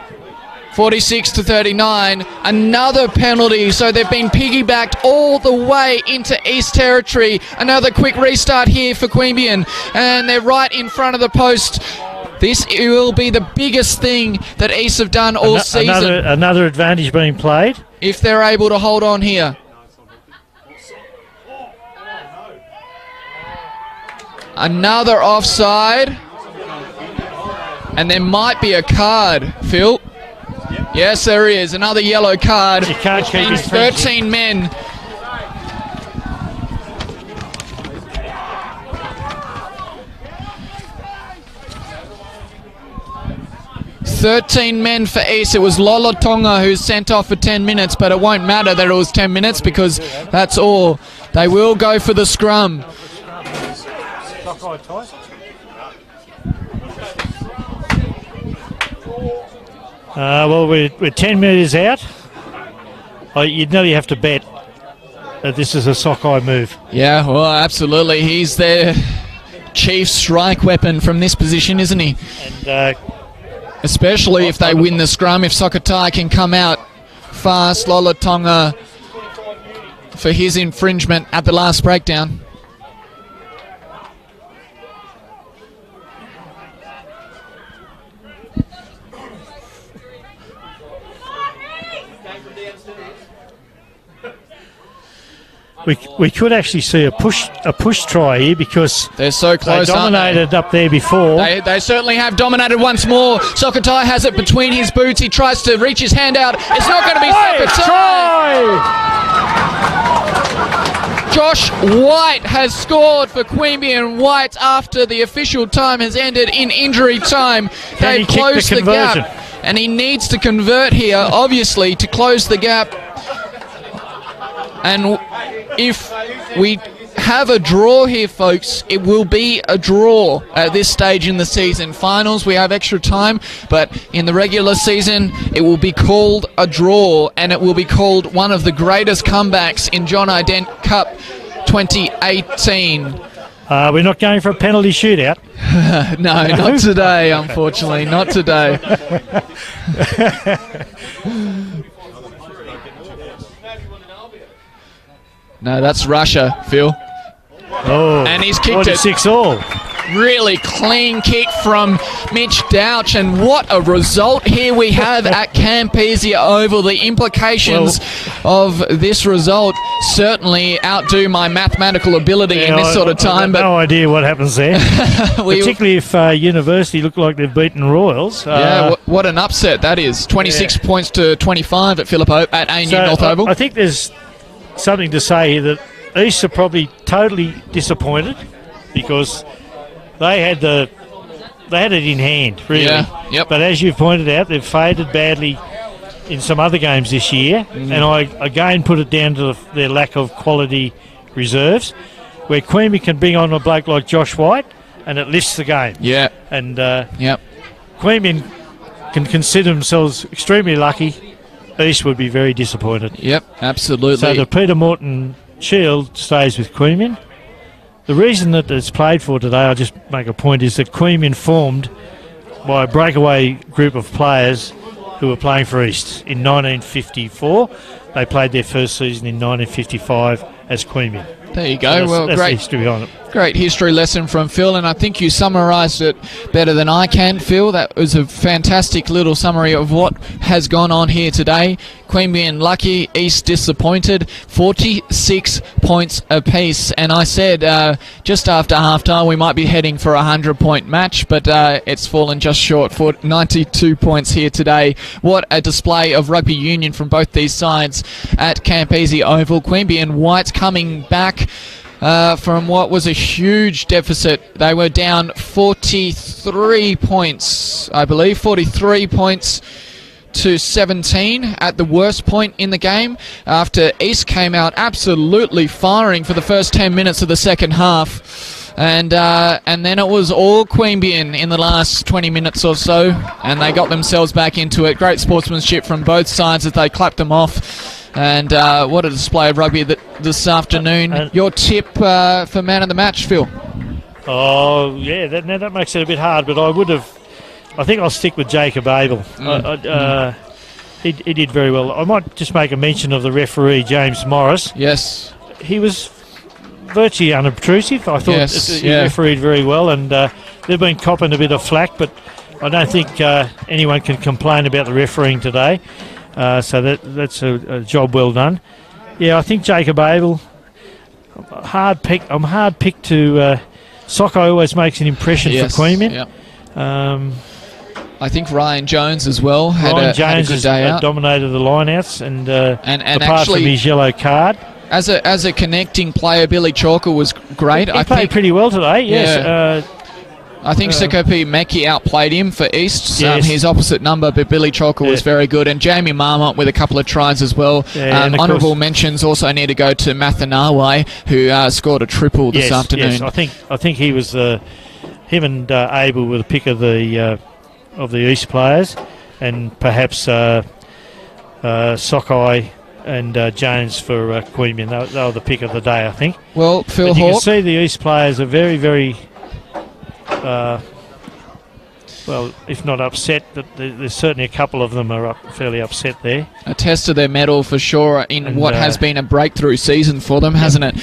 46-39. Another penalty. So they've been piggybacked all the way into East Territory. Another quick restart here for Queanbeyan. And they're right in front of the post. This will be the biggest thing that East have done all season. Another advantage being played. If they're able to hold on here. Another offside. And there might be a card, Phil. Yes, there is. Another yellow card. You can't which keep means 13 men. 13 men for East. It was Lola Tonga who's sent off for 10 minutes, but it won't matter that it was 10 minutes because that's all. They will go for the scrum. Well, we're 10 metres out. You'd nearly have to bet that this is a sockeye move. Yeah, well, absolutely. He's their chief strike weapon from this position, isn't he? And especially if they win the scrum, if Sokotai can come out fast. Lola Tonga for his infringement at the last breakdown. We could actually see a push try here because they're so close. They dominated up there before. They certainly have dominated once more. Sokotai has it between his boots. He tries to reach his hand out. It's not going to be Sokotai. Josh White has scored for Queanbeyan. White, after the official time has ended in injury time, they've closed the gap, and he needs to convert here, obviously, to close the gap. And if we have a draw here, folks, it will be a draw at this stage in the season. Finals, we have extra time, but in the regular season, it will be called a draw, and it will be called one of the greatest comebacks in John I. Dent Cup 2018. We're not going for a penalty shootout. No, not today, unfortunately. Not today. No, that's Russia, Phil. Oh, and he's kicked it. 6-all. Really clean kick from Mitch Douch, and what a result here we have at Queanbeyan Oval. The implications of this result certainly outdo my mathematical ability in this sort of time. But no idea what happens there, particularly if University look like they've beaten Royals. Yeah, what an upset that is. 26 points to 25 at ANU North Oval. I think there's something to say here that East are probably totally disappointed because they had it in hand, really. Yeah, yep. But as you've pointed out, they've faded badly in some other games this year, and I again put it down to their lack of quality reserves, where Queanbeyan can bring on a bloke like Josh White, and it lifts the game. Yeah. And Queanbeyan can consider themselves extremely lucky. East would be very disappointed. Yep, absolutely. So the Peter Morton Shield stays with Queanbeyan. The reason that it's played for today, I'll just make a point, is that Queanbeyan formed by a breakaway group of players who were playing for East in 1954. They played their first season in 1955 as Queanbeyan. There you go. So that's the history behind it. Great history lesson from Phil, and I think you summarised it better than I can, Phil. That was a fantastic little summary of what has gone on here today. Queanbeyan lucky, East disappointed, 46 points apiece. And I said just after half-time we might be heading for a 100-point match, but it's fallen just short for 92 points here today. What a display of rugby union from both these sides at Queanbeyan Oval. Queanbeyan White coming back from what was a huge deficit. They were down 43 points, I believe, 43 points to 17 at the worst point in the game, after East came out absolutely firing for the first 10 minutes of the second half. And then it was all Queanbeyan in the last 20 minutes or so, and they got themselves back into it. Great sportsmanship from both sides as they clapped them off. And what a display of rugby this afternoon. Your tip for man of the match, Phil? Oh, yeah, that makes it a bit hard, but I think I'll stick with Jacob Abel. He did very well. I might just make a mention of the referee, James Morris. Yes. He was virtually unobtrusive. I thought he refereed very well, and they've been copping a bit of flack, but I don't think anyone can complain about the refereeing today. So that's a job well done. Yeah, I think Jacob Abel, I'm hard picked to... Sockeye always makes an impression for Queanbeyan. Yep. I think Ryan Jones as well had a good day out. Dominated the lineouts, and apart actually, from his yellow card. As a connecting player, Billy Chalker was great. He played pretty well today, yes. Yeah. I think Sikopi Meki outplayed him for East, his opposite number, but Billy Chalker was very good. And Jamie Marmont with a couple of tries as well. Honourable mentions also need to go to Mathanawe, who scored a triple this afternoon. Yes, I think he was him and Abel were the pick of the East players, and perhaps Sockeye and Jones for Queanbeyan. They were the pick of the day, I think. Well, Phil Hawke, you can can see the East players are very, very... well, if not upset, that there's certainly a couple of them are fairly upset there. A test of their mettle for sure in what has been a breakthrough season for them, hasn't it?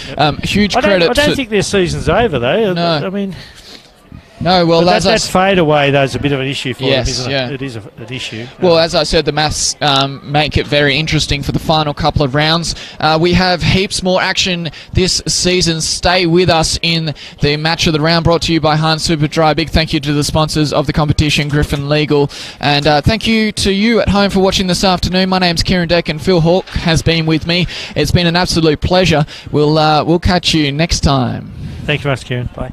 Huge credit. I don't think their season's over though. No. I mean, no. Well, that fade away though is a bit of an issue for them, isn't it? It is an issue. Well, as I said, the maths make it very interesting for the final couple of rounds. We have heaps more action this season. Stay with us in the match of the round, brought to you by Hahn Superdry. Big thank you to the sponsors of the competition, Griffin Legal, and thank you to you at home for watching this afternoon. My name's Kieran Deck, and Phil Hawke has been with me. It's been an absolute pleasure. We'll catch you next time. Thanks very much, Kieran. Bye.